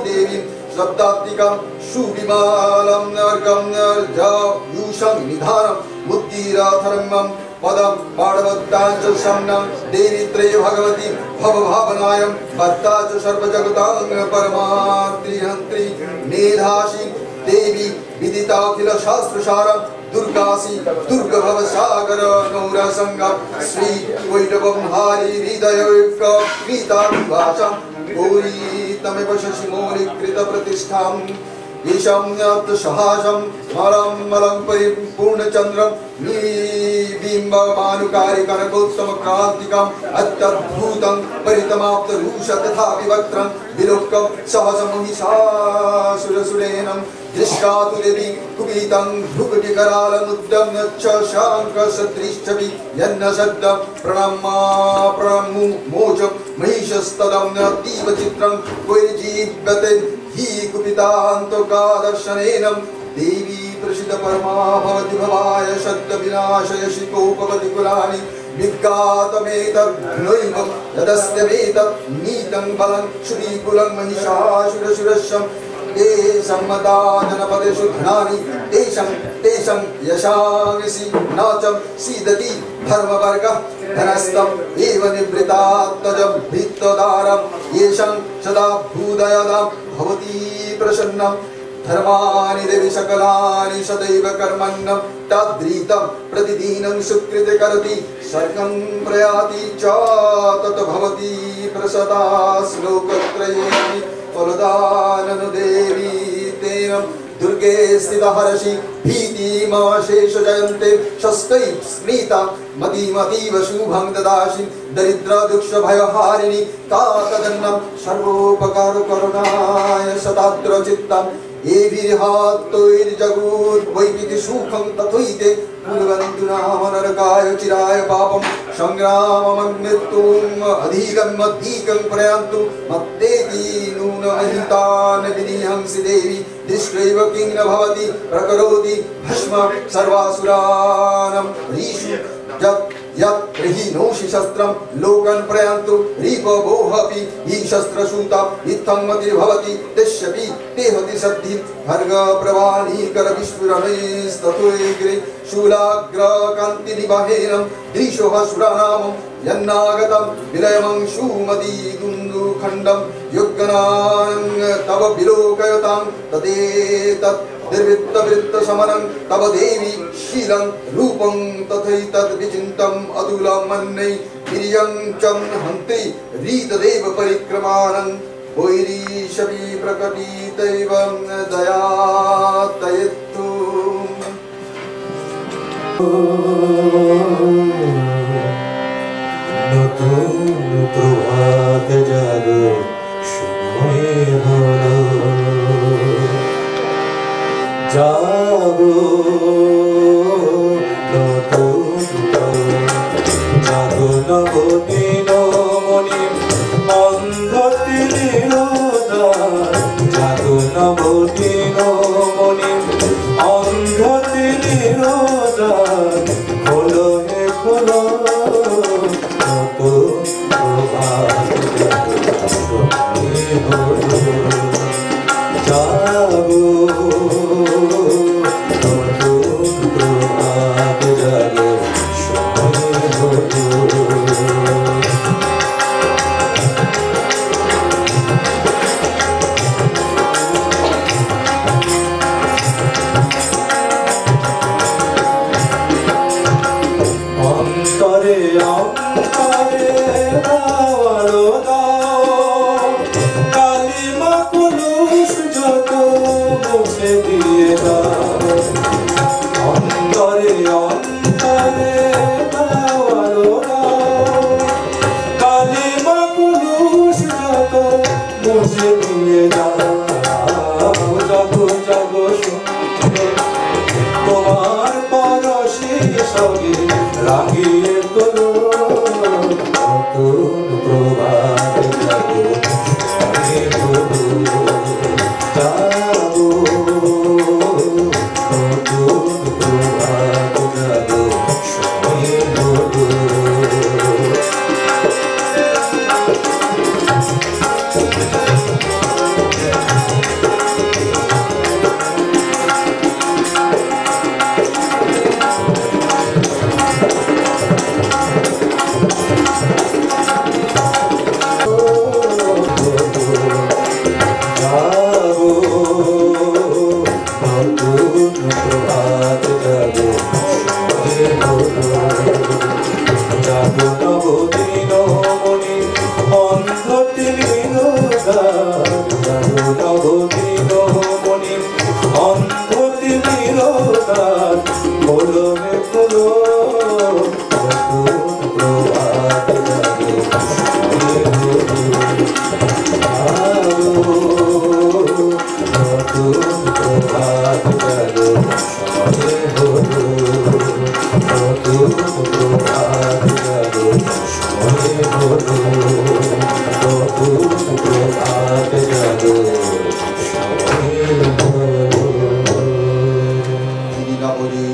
देवी शब्दात्मिकं सुविमालं नर्कं नर्जयूषं निधानं बुद्धिराधर्मं पदं पाणवत्तां च शमनं देवित्रये भगवती भवभावनायं भक्ता च सर्वजगतां परमात्रिहन्त्री मेधाशी देवी विदिताखिल शास्त्रसारं दुर्गासी दुर्गभवसागर नौरसंगं श्री वैष्णवं हारि हृदयैक गीताभिभाषं गौरी तमेव शशिमौलिकृतप्रतिष्ठाम् ईशं सहासं मलं मलं परिपूर्णचन्द्रं बिम्बमानुकारि कनकोत्तमक्रान्तिकम् अत्यद्भुतं परितमाप्तरूष तथा विवक्त्रं विलोक्यं सहसमहिषासुरसुरेणं दृष्टातु देवी कुपितं भ्रुकुटिकरालमुद्दं च शाङ्कसदृश्चपि यन्न शब्दं प्रणम्मा प्रणमु मोचं महिषस्तदं अतीव चित्रं वैजीव्यते हि कुपितान्तकादर्शनेन देवी प्रसिद्ध परमा भवति भवाय शब्दविनाशयसि कोपवति कुलानि विज्ञातमेतत् नैवं यदस्त्यमेतत् नीतं बलं श्रीकुलं महिषासुरसुरस्यं ते सम्मता जनपदेषु धनानि तेषं यशांसि न च सीदति धर्मवर्गः धनस्थम् एव निवृत्तात्तजं भित्तदारं येषं सदा भूदयदां भवति प्रसन्नं धर्माणि देवि सकलानि सदैव कर्मण्यं तद्रीतं प्रतिदिनं सुकृते करोति सर्गं प्रयाति च तत् भवति प्रसदा श्लोकत्रयेऽपि फलदाननु देवी तेन दुर्गे स्थितहर्षि भीतिमशेष जयन्ते षष्ठै स्मृता मतिमतीव शुभं ददासि दरिद्र दुःख भयहारिणि तातदन्नं सर्वोपकारकरुणाय सदाद्र चित्तं एभिर्हातोर्जगोद्वैपिति सुखं तथैते कुर्वन्तु नाम नरकाय चिराय पापं संग्रामं मृत्युम् अधिगम्यधिकं प्रयान्तु मत्तेति नून अहितान् विनिहंसि देवी दृष्ट्वैव किं न भवति प्रकरोति भस्म सर्वासुराणां रीषु यत् हि नोषि शस्त्रं लोकं प्रयान्तु रिपवोऽपि हि शस्त्रसूता इत्थं मतिर्भवति तेष्यपि तेहति सद्धि भर्गप्रवाणीकर विस्फुरणैस्तथोऽग्रे शूलाग्रकान्तिनिवहेनं दृशोः सुरानामं यन्नागतं विलयमं सुमतिदुन्दुखण्डं युग्नानं तव विलोकयतां तदेतत् निर्वृत्तवृत्तशमनं तव देवी शीलं रूपं तथैतद् विचिन्तम् अतुलं मन्यै वीर्यं च हन्ति रीतदेव परिक्रमाणं वैरीशपि प्रकटितैव दयातयतु নতুন প্রভাত জাগো সময় হলো জাগো নতুন জাগো নবদিন মনি অন্ধতি নিরোধার জাগো নবদিন মনি অন্ধতি নিরোধার খোলো হে খোলো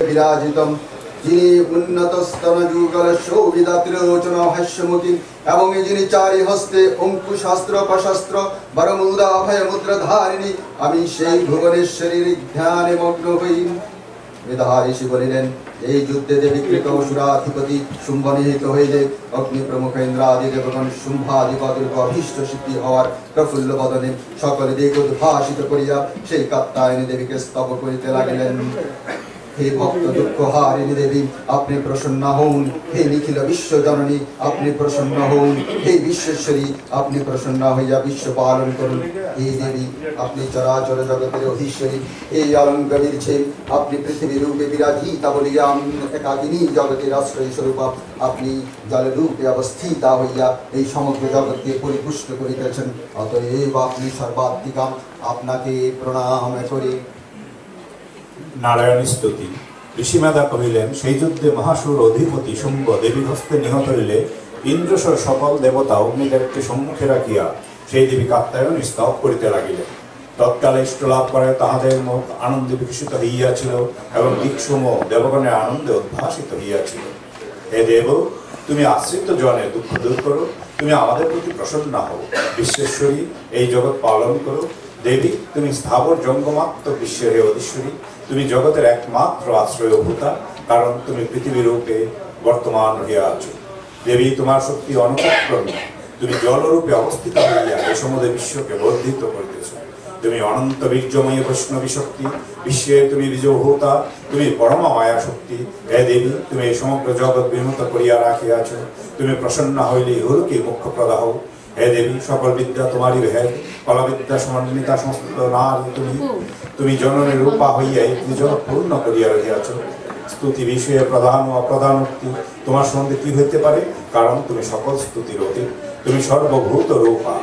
বিরাজিতম যিনি উন্নত স্তন যুগল শোভিদাত্রোচন হাস্যমুখী এবং যিনি চারি হস্তে অঙ্কুশাস্ত্র প্রশস্ত্র বরমুদা অভয় মুদ্রাধারিণী আমি সেই ভুবনেশ্বরীর ধ্যানে মগ্ন হই। মেধাহা ঋষি বলিলেন, এই যুদ্ধে বিকৃত অসুরাধিপতি শুম্ভ নিহিত হইলে অগ্নি প্রমুখ ইন্দ্রাদি দেবগণ শুম্ভাধিপতির অভীষ্ট সিদ্ধি হওয়ার প্রফুল্ল বদনে সকলে দিক উদ্ভাসিত করিয়া সেই কাত্যায়নী দেবীকে স্তব করিতে লাগিলেন। হে ভক্ত দুঃখ হারিণী দেবী, আপনি প্রসন্ন হন। হে নিখিল বিশ্ব জননী, আপনি প্রসন্ন হন। হে বিশ্বেশ্বরী, আপনি প্রসন্ন হইয়া বিশ্ব পালন করুন। হে দেবী, আপনি চরাচর জগতের অধীশ্বরী। হে অলঙ্কারীর ছে, আপনি পৃথিবী রূপে বিরাজিতা বলিয়া একাকিনী জগতের আশ্রয় স্বরূপ আপনি জলরূপে অবস্থিতা হইয়া এই সমগ্র জগৎকে পরিপুষ্ট করিতেছেন। অতএব আপনি সর্বাত্মিকা, আপনাকে প্রণাম করি। নারায়ণ স্তুতি। ঋষিমেধা কহিলেন, সেই যুদ্ধে মহাসুর অধিপতি শুম্ভ দেবী হস্তে নিহত হইলে ইন্দ্রসর সকল দেবতা অগ্নিদেবকে সম্মুখে রাখিয়া সেই দেবী কাত্যায়নী স্তব করিতে লাগিলেন। তৎকালে ইষ্টলাভ করে তাহাদের মুখ আনন্দে বিকশিত হইয়াছিল এবং দিকসমূহ দেবগণের আনন্দে উদ্ভাসিত হইয়াছিল। হে দেব, তুমি আশ্রিত জনের দুঃখ দূর করো, তুমি আমাদের প্রতি প্রসন্ন হও। বিশ্বেশ্বরী, এই জগৎ পালন করো। দেবী, তুমি স্থাবর জঙ্গমাত্ম বিশ্বের অধীশ্বরী, তুমি জগতের একমাত্র আশ্রয় ভূতা, কারণ তুমি পৃথিবী রূপে বর্তমান হইয়া আছো। দেবী, তোমার শক্তি অনুপক্রমী, তুমি জলরূপে অবস্থিত হইয়া এই সমুদ্র বিশ্বকে বর্ধিত করিতেছ। তুমি অনন্ত বীর্যময়ী বৈষ্ণবী শক্তি, বিশ্বের তুমি বিজয়ভূতা, তুমি পরমা মায়া শক্তি। হে দেবী, তুমি এই সমগ্র জগৎ বিমুক্ত করিয়া রাখিয়াছ। তুমি প্রসন্ন হইলে ইহলোকে মুখ্য প্রদাহ। হে দেবী, সকল বিদ্যা তোমারই ভেদ, কলাবিদ্যা সমন্বিতা সমস্ত নারী তুমি। তুমি জননী রূপা হইয়া এই জগৎ পূর্ণ করিয়া রহিয়াছ। স্তুতি বিষয়ে প্রধান ও অপ্রধান মুক্তি তোমার সঙ্গে কি হইতে পারে? কারণ তুমি সকল স্তুতির অতীত। তুমি সর্বভূত রূপা,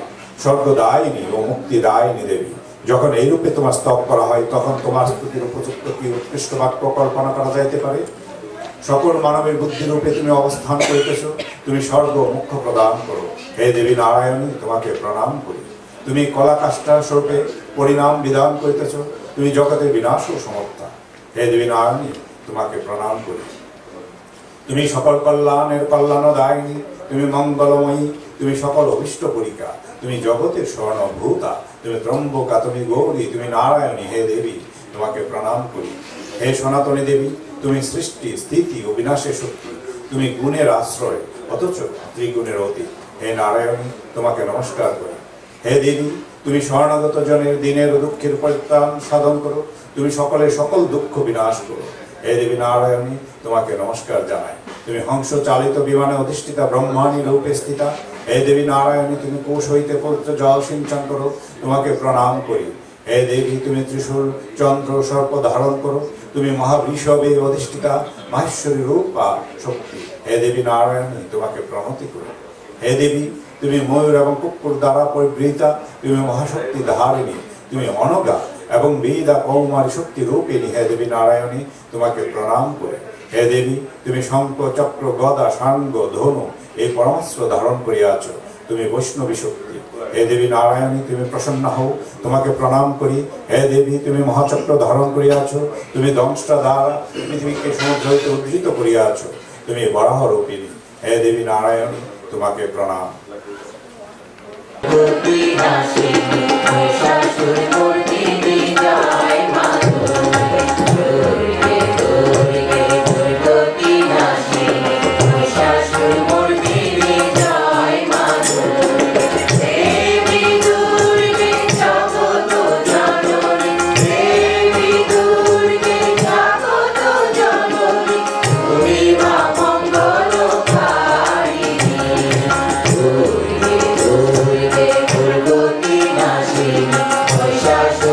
স্বর্গদায়িনী ও মুক্তিদায়িনী দেবী। যখন এই রূপে তোমার স্তব করা হয়, তখন তোমার স্তুতির উপযুক্ত কি উৎকৃষ্ট বাক্য কল্পনা করা যাইতে পারে? সকল মানবের বুদ্ধি রূপে তুমি অবস্থান করিতেছ, তুমি স্বর্গ মুখ্য প্রদান করো। হে দেবী নারায়ণী, তোমাকে প্রণাম করি। তুমি কলাকাষ্ঠা স্বরূপে পরিণাম বিধান করিতেছ, তুমি জগতের বিনাশ ও সমর্থা। হে দেবী নারায়ণী, তোমাকে প্রণাম করি। তুমি সকল কল্যাণের কল্যাণদায়িনী, তুমি মঙ্গলময়ী, তুমি সকল অভিষ্ট পরিকা, তুমি জগতের স্বর্ণভূতা, তুমি ত্রম্বকা, তুমি গৌরী, তুমি নারায়ণী। হে দেবী, তোমাকে প্রণাম করি। হে সনাতনী দেবী, তুমি সৃষ্টি স্থিতি ও বিনাশের শক্তি, তুমি গুণের আশ্রয় অথচ ত্রিগুণের অতীত। হে নারায়ণী, তোমাকে নমস্কার করি। হে দেবী, তুমি শরণাগত জনের দিনের ও দুঃখের পরিত্রাণ সাধন করো, তুমি সকলের সকল দুঃখ বিনাশ করো। হে দেবী নারায়ণী, তোমাকে নমস্কার জানাই। তুমি হংস চালিত বিমানে অধিষ্ঠিতা ব্রহ্মাণী রূপে স্থিতা। হে দেবী নারায়ণী, তুমি কোষ হইতে পবিত্র জল সিঞ্চন করো, তোমাকে প্রণাম করি। হে দেবী, তুমি ত্রিশূল চন্দ্র সর্প ধারণ করো, তুমি মহাবৃষভে অধিষ্ঠিতা মাহেশ্বরী রূপা শক্তি। হে দেবী নারায়ণী, তোমাকে প্রণতি করি। হে দেবী, তুমি ময়ূর এবং কুকুর দ্বারা পরিবৃতা, তুমি মহাশক্তি ধারিণী, তুমি অনগা এবং বেদা কৌমারী শক্তি রূপিণী। হে দেবী নারায়ণী, তোমাকে প্রণাম করে। হে দেবী, তুমি শঙ্খ চক্র গদা সাঙ্গ ধনু এই পরমাস্ত্র ধারণ করিয়াছ, তুমি বৈষ্ণবী শক্তি। হে দেবী নারায়ণী, তুমি প্রসন্ন হও, তোমাকে প্রণাম করি। হে দেবী, তুমি মহাচক্র ধারণ করিয়াছ, তুমি দংষ্টা দ্বারা পৃথিবীকে সমুদ্র হইতে উদ্ধৃত করিয়াছ, তুমি বরাহ রূপিণী। হে দেবী নারায়ণী, তোমাকে প্রণাম। Shashu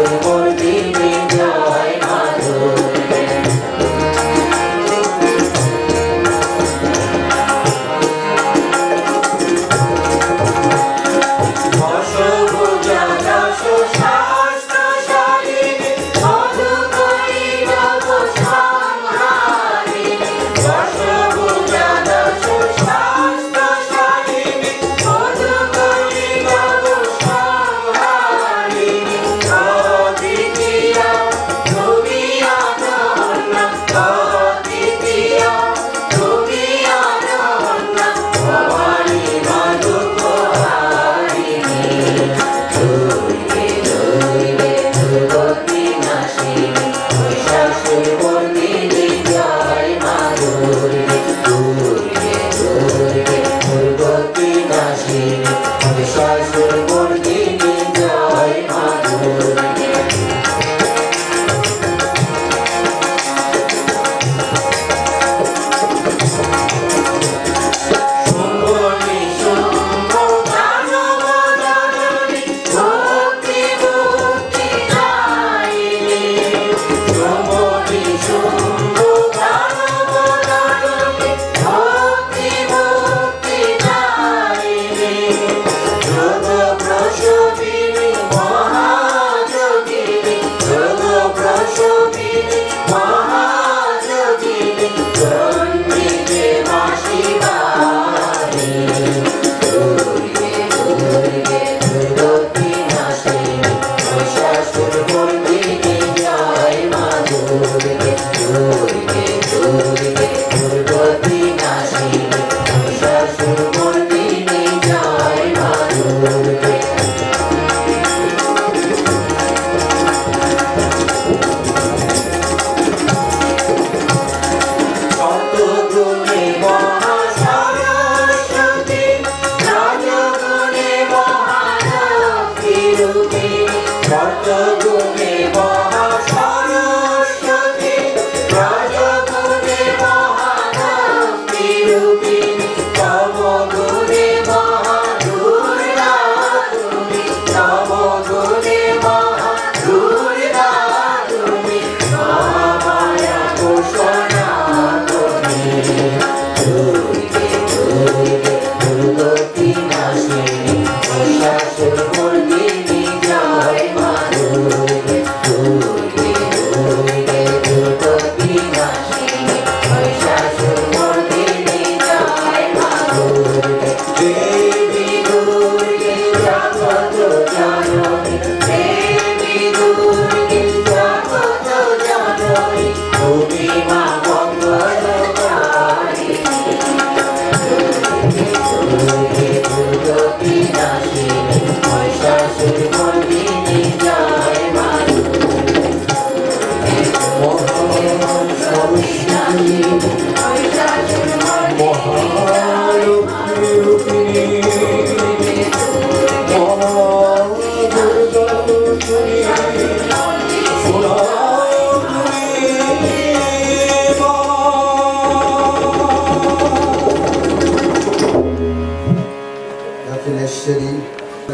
মহেশ্বরী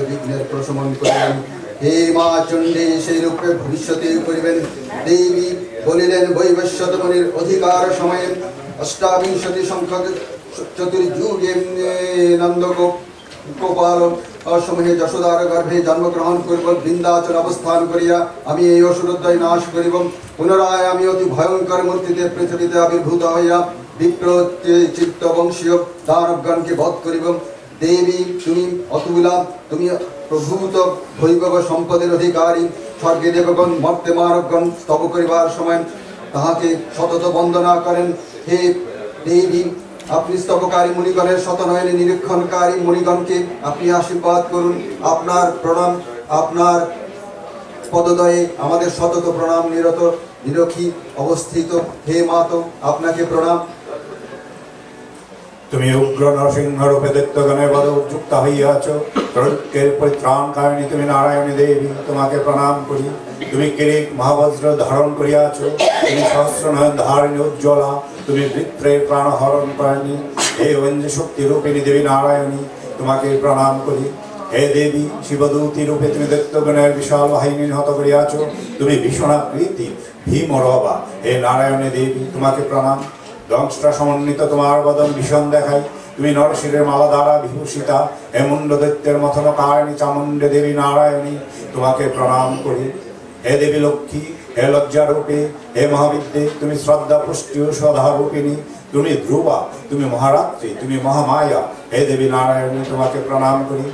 বিঘ্নের প্রশমন করিবেন। হে মা চণ্ডী সেই রূপে ভবিষ্যতে করিবেন। দেবী বলিলেন বৈবস্বত মুনির অধিকার সময়ে অষ্টাবিংশতি সংখ্যক চতুর্যুগে নন্দগোপাল অসময়ে যশোদার গর্ভে জন্মগ্রহণ করিব। বৃন্দাচল অবস্থান করিয়া আমি এই অসুরোদয় নাশ করিব। পুনরায় আমি অতি ভয়ঙ্কর মূর্তিতে পৃথিবীতে আবির্ভূত হইয়া বিপ্র চিত্ত বংশীয় দানবগণকে বধ করিব। দেবী তুমি অতুলা, তুমি প্রভূত ভৈভব সম্পদের অধিকারী। স্বর্গে দেবগণ মর্তে মানবগণ স্তব করিবার সময় তাহাকে সতত বন্দনা করেন। হে দেবী, আপনি স্তবকারী মুনিগণের শতনয়নে নিরীক্ষণকারী মুনিগণকে আপনি আশীর্বাদ করুন। আপনার প্রণাম, আপনার পদদয়ে আমাদের শতত প্রণাম নিরত নিরখী অবস্থিত। হে মাতো, আপনাকে প্রণাম। তুমি উগ্র নরসিংহ রূপে দৈত্যগণের বধ যুক্ত হইয়াছ। প্রত্যেকের পরিত্রাণকারিণী তুমি নারায়ণী দেবী, তোমাকে প্রণাম করি। তুমি কিরিট মহাবজ্র ধারণ করিয়াছ। তুমি সহস্র নয়ন ধারিণী উজ্জ্বলা, তুমি বৃত্রের প্রাণহরণ করেনি। হে ঐন্দ্র শক্তি রূপিণী দেবী নারায়ণী, তোমাকে প্রণাম করি। হে দেবী শিবদূতী রূপে তুমি দৈত্যগণের বিশাল বাহিনী নিহত করিয়াছ। তুমি ভীষণাকৃতি ভীমরবা, হে নারায়ণী দেবী, তোমাকে প্রণাম। দংশটা সমন্বিত তোমার বদন ভীষণ দেখাই। তুমি নরশিরের মালা দ্বারা বিভূষিতা, হে মুন্ড দৈত্যের মথন কারিণী চামুণ্ডে দেবী নারায়ণী, তোমাকে প্রণাম করি। হে দেবী লক্ষ্মী, হে লজ্জারূপে, হে মহাবিদ্যে, তুমি শ্রদ্ধা পুষ্টি ও সদারূপিণী, তুমি ধ্রুবা, তুমি মহারাত্রি, তুমি মহামায়া, হে দেবী নারায়ণী, তোমাকে প্রণাম করি।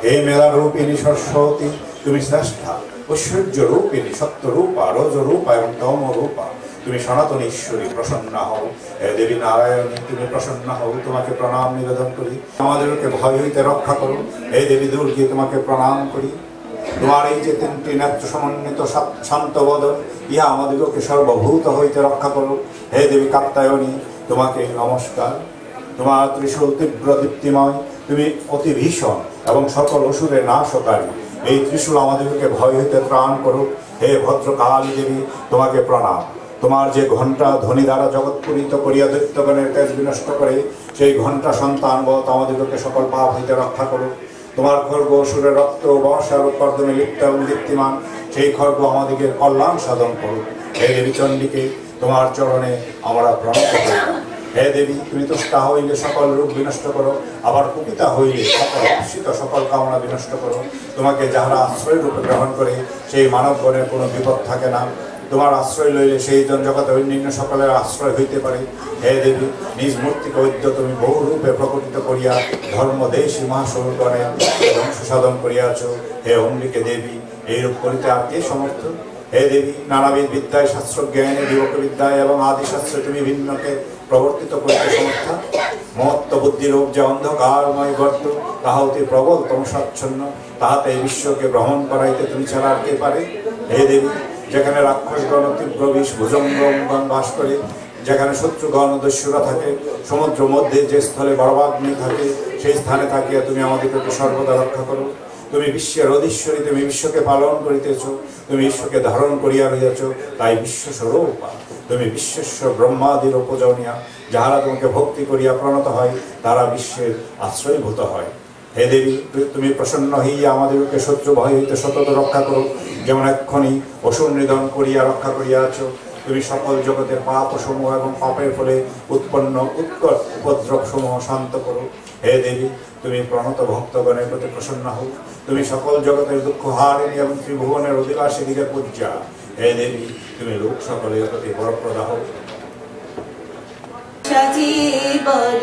হে মেধারূপিণী সরস্বতী, তুমি শ্রেষ্ঠা ঐশ্বর্য রূপিণী সত্যরূপা, রজরূপা এবং তমরূপা, তুমি সনাতন ঈশ্বরী, প্রসন্ন হও। হে দেবী নারায়ণী, তুমি প্রসন্ন হও, তোমাকে প্রণাম নিবেদন করি। আমাদেরকে ভয় হইতে রক্ষা করো। হে দেবী দুর্গে, তোমাকে প্রণাম করি। তোমার এই যে তিনটি নেত্র সমন্বিত শান্ত বদন, ইহা আমাদিগকে সর্বভূত হইতে রক্ষা করো। হে দেবী কাত্যায়নী, তোমাকে নমস্কার। তোমার ত্রিশূল তীব্র দীপ্তিময়, তুমি অতি ভীষণ এবং সকল অসুরের নাশকারী। এই ত্রিশূল আমাদেরকে ভয় হইতে ত্রাণ করুক। হে ভদ্রকালী দেবী, তোমাকে প্রণাম। তোমার যে ঘণ্টা ধ্বনি দ্বারা জগৎপূরিত করিয়া দৈত্যগণের তেজ বিনষ্ট করে, সেই ঘণ্টা সন্তানবৎ আমাদিগকে সকল পাপ হইতে রক্ষা করুক। তোমার খর্গ অসুরের রক্ত বর্ষার কর্দমে লিপ্ত এবং দীপ্তিমান, সেই খর্গ আমাদিগের কল্যাণ সাধন করুক। হে দেবী চণ্ডীকে, তোমার চরণে আমরা প্রণত করিলাম। হে দেবী, তুমি তুষ্টা হইলে সকল রূপ বিনষ্ট করো, আবার কুপিতা হইলে সকল ঈপ্সিত সকল কামনা বিনষ্ট করো। তোমাকে যাহারা আশ্রয় রূপে গ্রহণ করে, সেই মানবগণের কোনো বিপদ থাকে না। তোমার আশ্রয় লইলে সেই জন জগতে অন্যান্য সকলের আশ্রয় হইতে পারে। হে দেবী, নিজ মূর্তিকে ঐদ্য তুমি বহু রূপে প্রকটিত করিয়া ধর্ম দেশী মহাসুরগণের ধ্বংস সাধন করিয়াছ। হে অম্বিকে দেবী, এইরূপ করিতে আর কে সমর্থ? হে দেবী, নানাবিধ বিদ্যায় শাস্ত্রজ্ঞানে বিবেক বিদ্যায় এবং আদিশাস্ত্রে তুমি ভিন্নকে প্রবর্তিত করিতে সমর্থা। মহত্ব বুদ্ধিরূপ যে অন্ধকারময় গর্ত, তাহা অতি প্রবল তমসাচ্ছন্ন, তাহাতে এই বিশ্বকে ভ্রমণ করাইতে তুমি ছাড়া আর কে পারে? হে দেবী, যেখানে রাক্ষসগণ তীব্র বিষ ভুজঙ্গণ বাস করে, যেখানে শত্রুগণ দস্যুরা থাকে, সমুদ্র মধ্যে যে স্থলে বরবাগ্নি থাকে, সেই স্থানে থাকিয়া তুমি আমাদেরকে সর্বদা রক্ষা করো। তুমি বিশ্বের অধীশ্বরী, তুমি বিশ্বকে পালন করিতেছ, তুমি বিশ্বকে ধারণ করিয়া রইয়াছ, তাই বিশ্বস্বরূপা। তুমি বিশ্বেশ্বর ব্রহ্মাদির উপজনীয়া, যাহারা তোমাকে ভক্তি করিয়া প্রণত হয়, তারা বিশ্বের আশ্রয়ভূত হয়। হে দেবী, তুমি প্রসন্ন হইয়া আমাদেরকে শত্রু ভয় হইতে সতত রক্ষা করো, যেমন এক্ষণি অসুর নিধন করিয়া রক্ষা করিয়াছ। তুমি সকল জগতের পাপ সমূহ এবং পাপের ফলে উৎপন্ন উৎকট উপদ্রব সমূহ শান্ত করো। হে দেবী, তুমি প্রণত ভক্তগণের প্রতি প্রসন্ন হও। তুমি সকল জগতের দুঃখ হারিণী এবং ত্রিভুবনের অধিবাসী দিকে পূজ্যা। হে দেবী, তুমি লোক সকলের প্রতি বরপ্রদা হও। সকল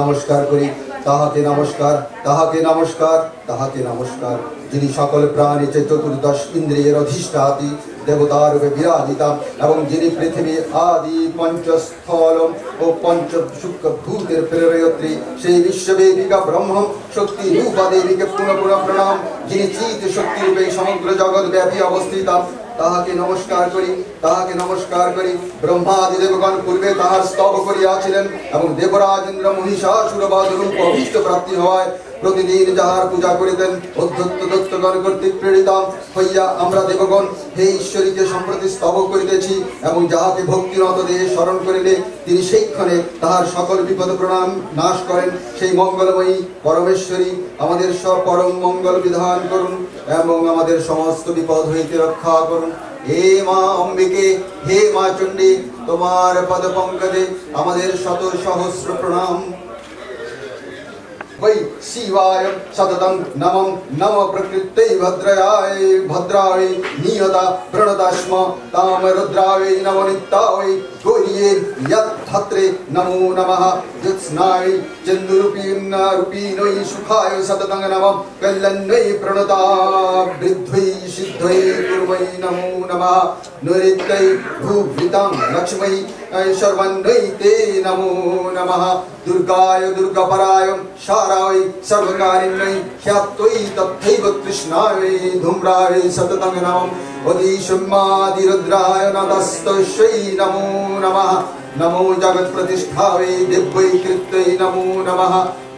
নমস্কার করি, তাহাকে নমস্কার, তাহাকে নমস্কার, তাহাকে নমস্কার, যিনি সকল প্রাণী চতুর্দশ ইন্দ্রিয়ের অধিষ্ঠাতি দেবতার রূপে বিরাজিতা এবং যিনি পৃথিবী আদি পঞ্চস্থল ও পঞ্চ ভূতের প্রেরয়ত্রী সেই বিশ্ববেদিকা ব্রহ্ম শক্তি রূপা দেবীকে পুনঃ পুনঃ প্রণাম, যিনি চিৎ শক্তি রূপে সমগ্র জগৎ ব্যাপী অবস্থিত তাহাকে নমস্কার করি, তাহাকে নমস্কার করি। ব্রহ্মাদি দেবগণ পূর্বে তাহার স্তব করিয়াছিলেন এবং দেবরাজ ইন্দ্র মহিষাসুরবধ রূপ অভীষ্ট প্রাপ্তি হওয়ায় প্রতিদিন যাহার পূজা করিতেন অধ্যত্ত দত্তগণ কর্তৃক প্রেরিত হইয়া আমরা দেবগণ হে ঈশ্বরীকে সম্প্রতি স্তব করিতেছি এবং যাহাকে ভক্তিরত দেহে স্মরণ করিলে তিনি সেই ক্ষণে তাহার সকল বিপদ প্রণাম নাশ করেন। সেই মঙ্গলময়ী পরমেশ্বরী আমাদের সব পরম মঙ্গল বিধান করুন এবং আমাদের সমস্ত বিপদ হইতে রক্ষা করুন। হে মা অম্বিকে, হে মা চণ্ডী, তোমার পদ পঙ্কজে আমাদের শত সহস্র প্রণাম। वै शिवाय सततं नमः नम प्रकृत्यै भद्राय भद्राय नियता प्रणतास्म ताम रुद्राय नमो नित्याय गौर्ये यत्थत्रे नमो नमः ज्योत्स्नाय चन्द्ररूपिण्यै सुखाय सततं नमः कल्याण्यै प्रणता वृद्ध्यै सिद्ध्यै कुर्मै नमो नमः नैऋत्यै भूभृतां लक्ष्मै सर्वन्यै ते नमो नमः दुर्गाय दुर्गापराय शाराय सर्वकारिण्यै ख्यात्यै तथैव कृष्णाय धूम्राय सततं नमः अधीशमादिरुद्राय नतस्तस्यै नमो नमः नमो जगत्प्रतिष्ठायै दिव्यै कृत्यै नमो नमः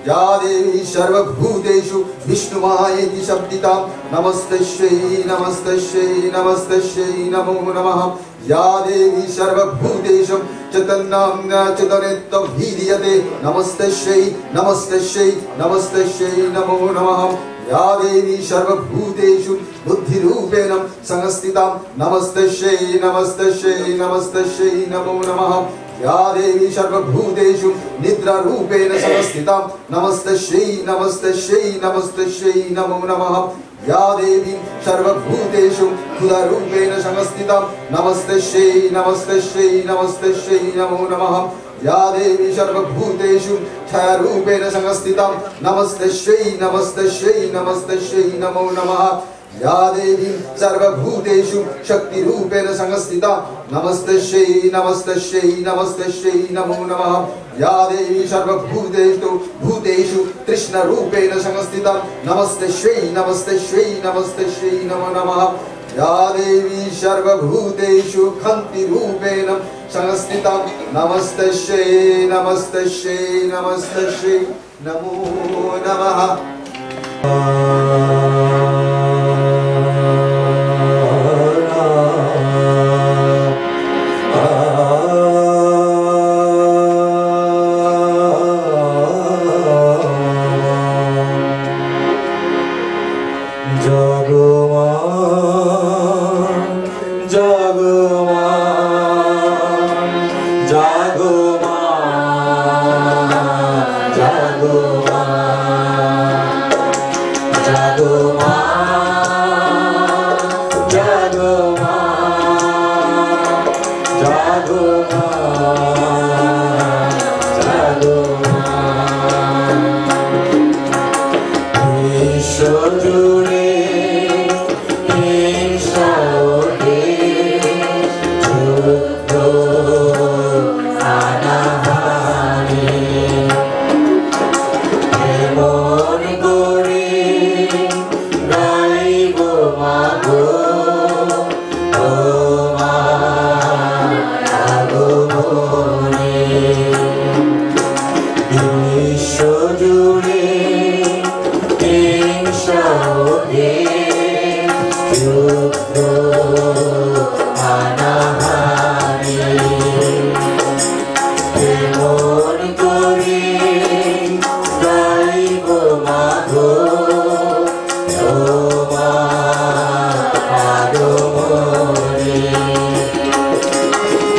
या देवी सर्वभूतेषु विष्णुमायेति शब्दिता नमस्तस्यै नमस्तस्यै नमस्तस्यै नमो नमः या देवी सर्वभूतेषु चैतन्येत्तभिधीयते नमस्तस्यै नमस्तस्यै नमस्तस्यै नमो नमः या देवी सर्वभूतेषु बुद्धिरूपेण संस्थिता नमस्तस्यै नमस्तस्यै नमस्तस्यै नमो नमः या देवी सर्वभूतेषु निद्रारूपेण संस्थिता नमस्तस्यै नमस्तस्यै नमस्तस्यै नमो नमः या देवी सर्वभूतेषु क्षुधारूपेण संस्थिता नमस्तस्यै नमस्तस्यै नमस्तस्यै नमो नमः या देवी सर्वभूतेषु छायारूपेण संस्थिता नमस्तस्यै नमस्तस्यै नमस्तस्यै नमो नमः या देवी सर्वभूतेषु शक्तिरूपेण संस्थिता नमस्तस्यै नमस्तस्यै नमस्तस्यै नमो नमः या देवी सर्वभूतेषु भूतेषु तृष्णारूपेण संस्थिता नमस्तस्यै नमस्तस्यै नमस्तस्यै नमो नमः या देवी सर्वभूतेषु कान्तिरूपेण संस्थिता नमस्तस्यै नमस्तस्यै नमस्तस्यै नमो नमः।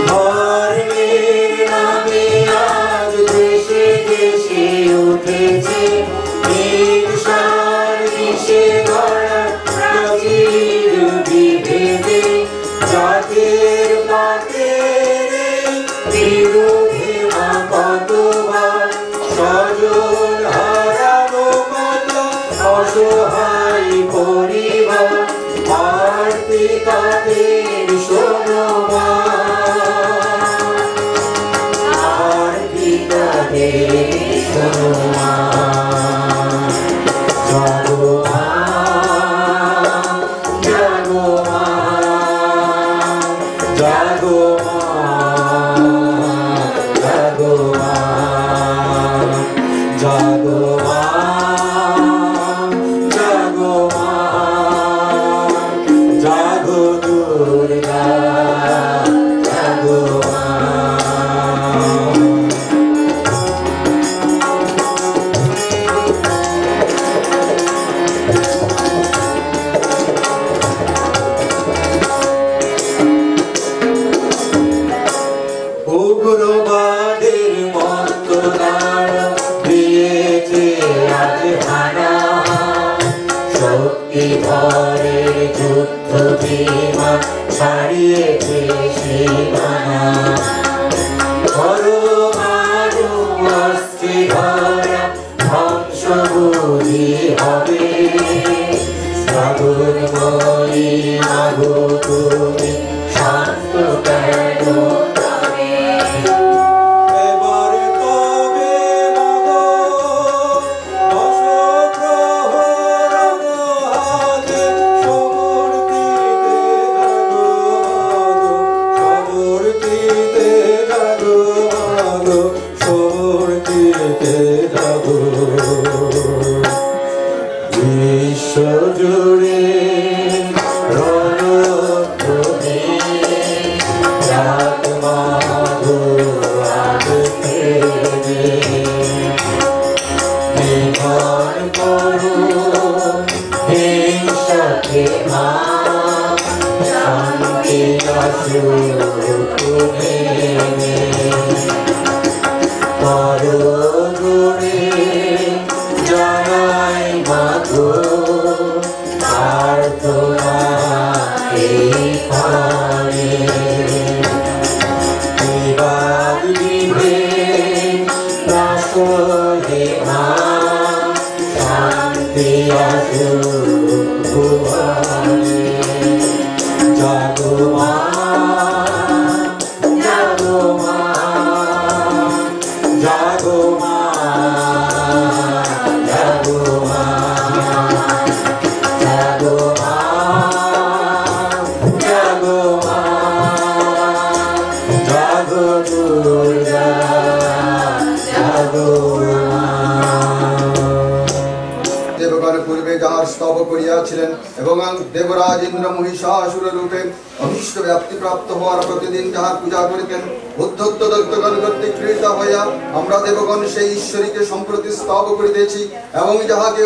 Hare বিরোধী মা কতবার স্বজন হারানো কত অসহায় পরিবার আরতি তাদের শোনো মা আরতি তাদের শোনো মা জাগো মা জাগো মা জাগো মা জাগো মা জাগো মা জাগো মা জাগো দুর্গা জাগো মা উগ্রবাদের মন্ত্রণারা দিয়েছে আজ হানা শক্তি ভরের যুদ্ধ বিমান ছাড়িয়েছে সীমানা পরমাণু অস্ত্রে ভরা ধ্বংস বুঝি হবে সাগরময়ী মাগো তুমি শান্ত কেন এবার তবে মাগো দশ প্রহরণ হাতে সমর্পিতে জাগো মাগো সমর্পিতে জাগো বিশ্ব জুড়ে রণধ্বনি রাত মাগো আজকে নিধন করো হিংসাকে মা শান্তি আসুক করো গুণে জানাই মাগো প্রার্থনা এই পারে বিবাদ বিভেদ নাশ হে মা শান্তি আসুক ভুবনে জাগো মা জাগো মা জাগো মা জাগো মা জাগো মা জাগো মা জাগো দুর্গা জাগো মা দেবগণ পূর্বে যার স্তব করিয়াছিলেন এবং দেবরাজ ইন্দ্র মহিষাসুর রূপে অভীষ্ট ব্যাপ্তি প্রাপ্ত হওয়ার প্রতিদিন যাহার পূজা করিতেন উদ্ধত্ত দৈত্যগণ কর্তৃক গৃহীত হইয়া আমরা দেবগণ সেই ঈশ্বরীকে সম্প্রতি স্তব করিতেছি এবং যাহাকে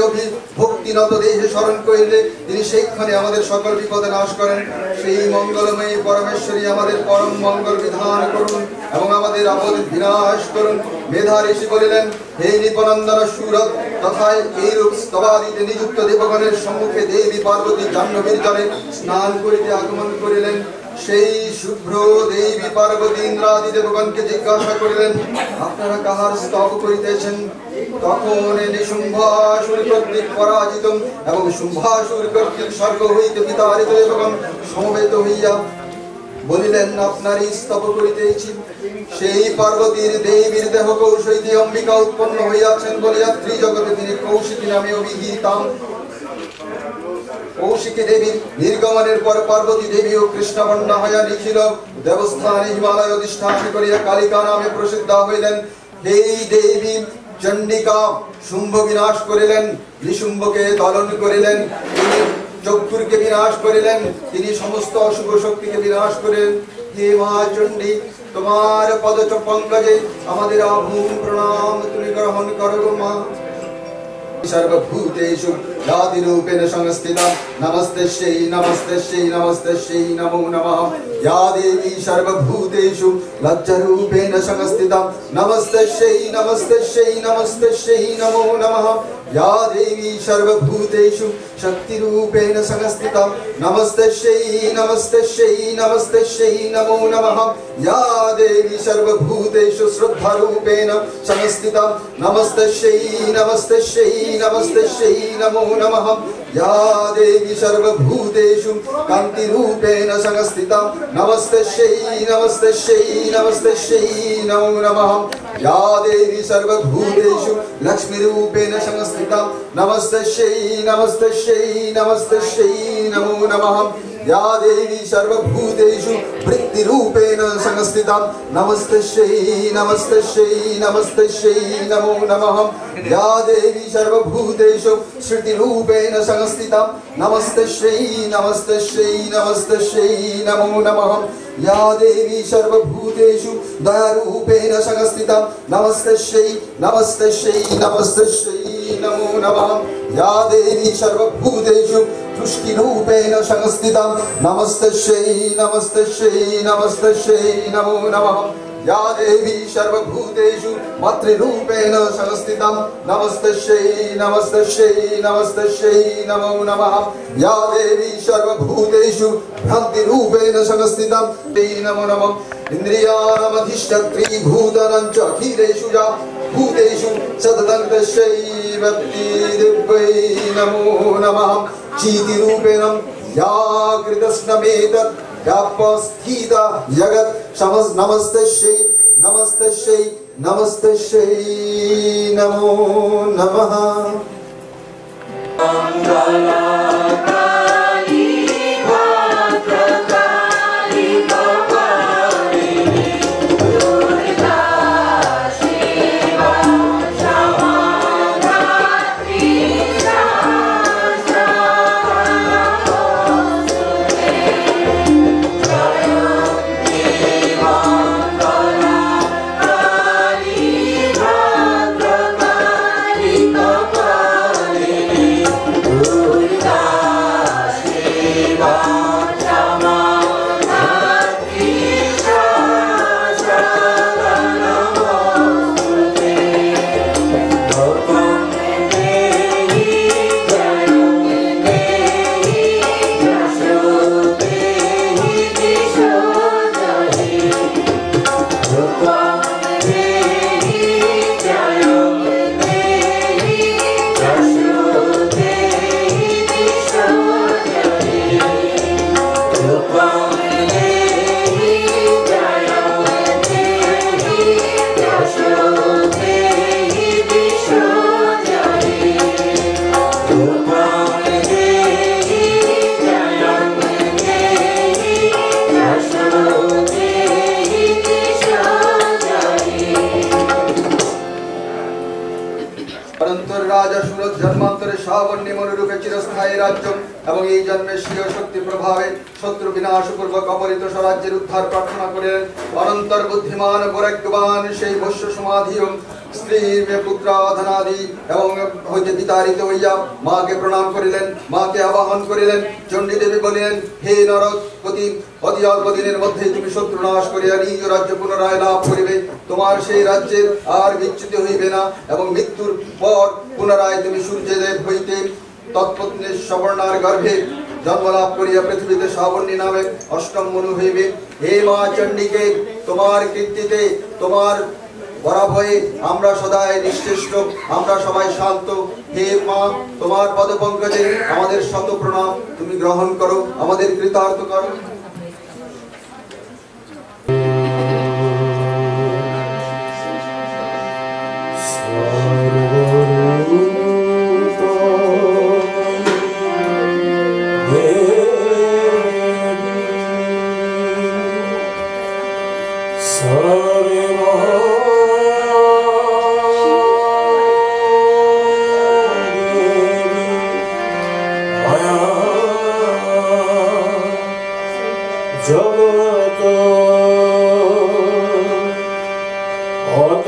ভক্তিনত দেহে স্মরণ করিলে তিনি সেইক্ষণে আমাদের সকল বিপদে নাশ করেন সেই মঙ্গলময়ী পরমেশ্বরী আমাদের পরম মঙ্গল বিধান করুন এবং আমাদের আপদ বিনাশ করুন। মেধা ঋষি বলিলেন, হে নিপনন্দন সুরত তথা এইরূপ স্তবাদিতে নিযুক্ত দেবগণের সম্মুখে দেবী পার্বতী জাহ্নবীর জলে স্নান করিতে আগমন করিলেন। সেই শুভ্র দেবী পার্বতী ইন্দ্রাদি দেবগণকে জিজ্ঞাসা করিলেন, আপনারা কাহার স্তব করিতেছেন? তখন নিশুম্ভাসুর কর্তৃক পরাজিত এবং শুম্ভাসুর কর্তৃক স্বর্গ হইতে বিতাড়িত দেবগণ সমবেত হইয়া বলিলেন, আপনারই স্তব করিতেছি। সেই পার্বতীর দেবীর দেহ কৌশ হইতে অম্বিকা উৎপন্ন হইয়াছেন বলিয়া ত্রিজগতে তিনি কৌশিকী নামে অভিহিতাম। কৌশিকী দেবীর নির্গমনের পর পার্বতী দেবী ও কৃষ্ণবর্ণা হইয়া লিখিল দেবস্থানে হিমালয় অধিষ্ঠান করিয়া কালিকা নামে প্রসিদ্ধ হইলেন। এই দেবী চণ্ডিকা শুম্ভ বিনাশ করিলেন, নিশুম্ভকে দলন করিলেন, তিনি চক্ষুরকে বিনাশ করিলেন, তিনি সমস্ত অশুভ শক্তিকে বিনাশ করিলেন। হে মা চণ্ডী, তোমার পদচ পঙ্কজে আমাদের আভূম প্রণাম তুমি গ্রহণ করো মা। सर्वभूतेषु यादिरूपेण संस्थिता नमस्तस्यै नमस्तस्यै नमस्तस्यै नमो नमः या देवी सर्वभूतेषु लज्जारूपेण संस्थिता नमस्तस्यै नमस्तस्यै नमस्तस्यै नमो नमः या देवी सर्वभूतेषु शक्तिरूपेण संस्थिता नमस्तस्यै नमस्तस्यै नमस्तस्यै नमो नमः या देवी सर्वभूतेषु श्रद्धारूपेण संस्थिता नमस्तस्यै नमस्तस्यै नमस्तस्यै नमो नमः या देवी सर्वभूतेषु कान्तिरूपेण संस्थिता नमस्तस्यै नमस्तस्यै नमस्तस्यै नमो नमः या देवी सर्वभूतेषु लक्ष्मीरूपेण संस्थिता नमस्तस्यै नमस्तस्यै नमस्तस्यै नमो नमः या देवी सर्वभूतेषु वृत्तिरूपेण संस्थिता नमस्तस्यै नमस्तस्यै नमस्तस्यै नमो नमः या देवी सर्वभूतेषु श्रुतिरूपेण संस्थिता नमस्तस्यै नमस्तस्यै नमस्तस्यै नमो नमः या देवी सर्वभूतेषु दयारूपेण संस्थिता नमस्तस्यै नमस्तस्यै नमस्तस्यै नमो नमः या देवी सर्वभूतेषु तुष्टिरूपेण संस्थिता नमस्तस्यै नमस्तस्यै नमस्तस्यै नमो नमः या देवी सर्वभूतेषु मातृरूपेण संस्थिता नमस्तस्यै नमस्तस्यै नमस्तस्यै नमो नमः या देवी सर्वभूतेषु भ्रान्तिरूपेण संस्थिता नमो नमः इन्द्रियाणामधिष्ठत्री भूतानां च अखिलेषु या भूतेषु सततं तस्यै दिव्यै नमो नमः चीतिरूपेण या कृतस्नमेतत् व्यापस्थिता जगत् नमस्तस्यै नमस्तस्यै नमस्तस्यै नमो नमः मंगलकाली भद्रकाली कपालिनी दुर्गा शिवा क्षमा धात्री জন্মান্তরে সাবর্ণী মনুরূপে চিরস্থায়ী রাজ্য এবং এই জন্মে স্বীয় শক্তি প্রভাবে শত্রু বিনাশপূর্বক অপহৃত স্বরাজ্যের উদ্ধার প্রার্থনা করিলেন। অনন্তর বুদ্ধিমান বৈরাগ্যবান সেই বৈশ্য সমাধি স্ত্রীর পুত্রাধনাদি এবং হইতে বিতাড়িত হইয়া মাকে প্রণাম করিলেন, মাকে আবাহন করিলেন। চণ্ডী দেবী বলিলেন, হে নরপতি, অতি অল্প দিনের মধ্যেই তুমি শত্রু নাশ করিয়া নিজ রাজ্য পুনরায় লাভ করিবে। তোমার সেই রাজ্যের আর বিচ্যুতি হইবে না এবং মৃত্যুর পর পুনরায় তুমি সূর্যদেব হইতে তৎপত্নী সবর্ণার গর্ভে জন্মলাভ করিয়া পৃথিবীতে সাবর্ণী নামে অষ্টম মনু হইবে। হে মা চণ্ডীকে, তোমার কীর্তিতে, তোমার বরাভয়ে আমরা সদাই নিশ্চেষ্ট, আমরা সবাই শান্ত। হে মা, তোমার পদপঙ্কজে আমাদের শত প্রণাম, তুমি গ্রহণ করো, আমাদের কৃতার্থ করো। অত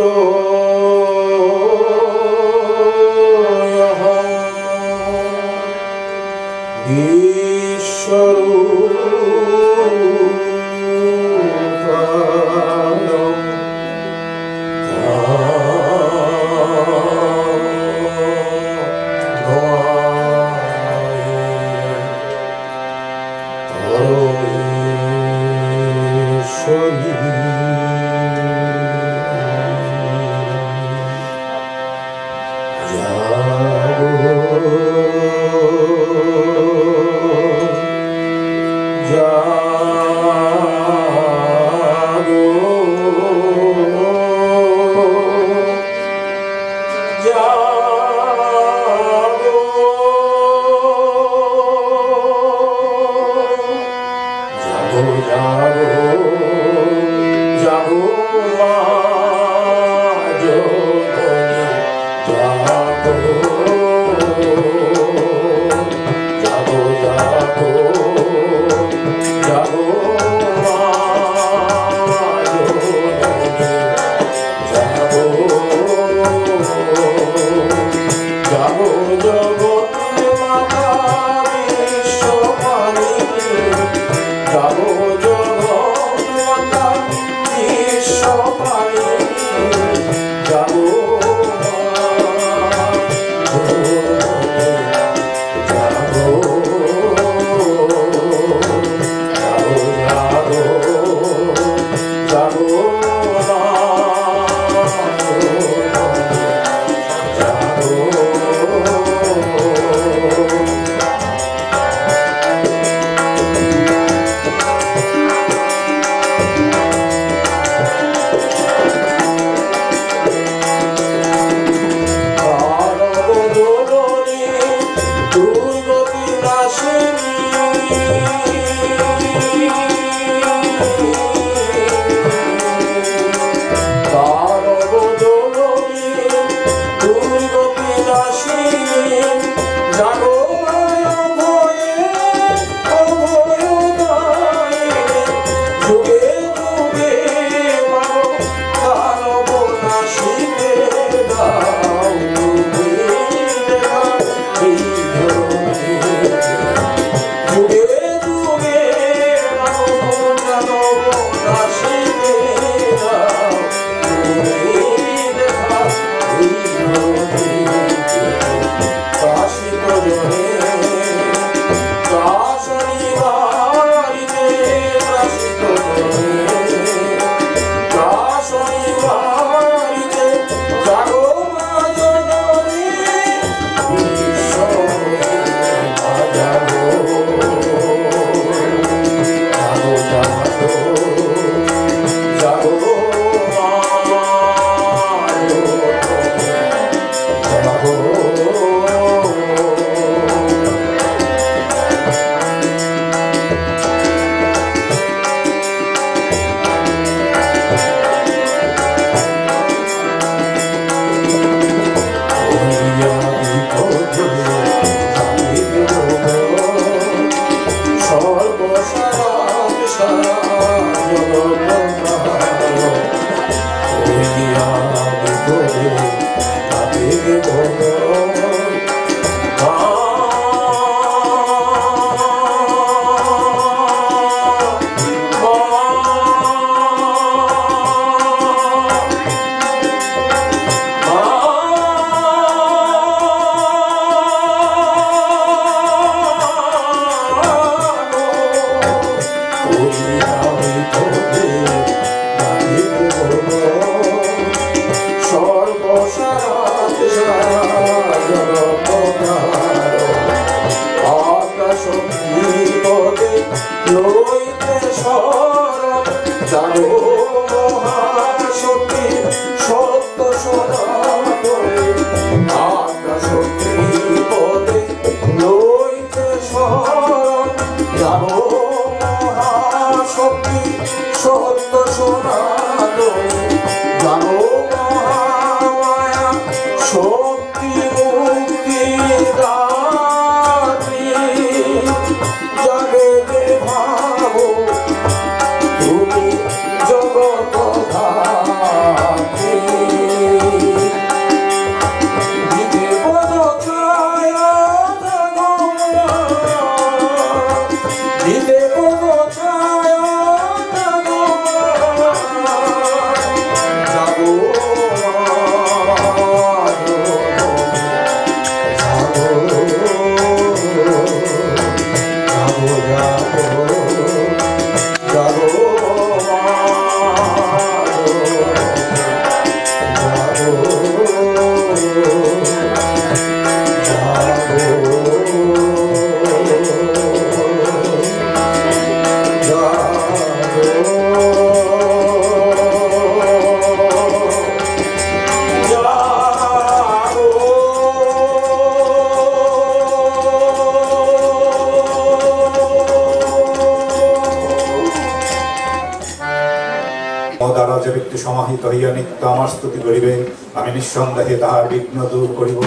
সমাহিত হইয়া নিত্য আমার স্তুতি করিবে, আমি নিঃসন্দেহে তাহার বিঘ্ন দূর করিব।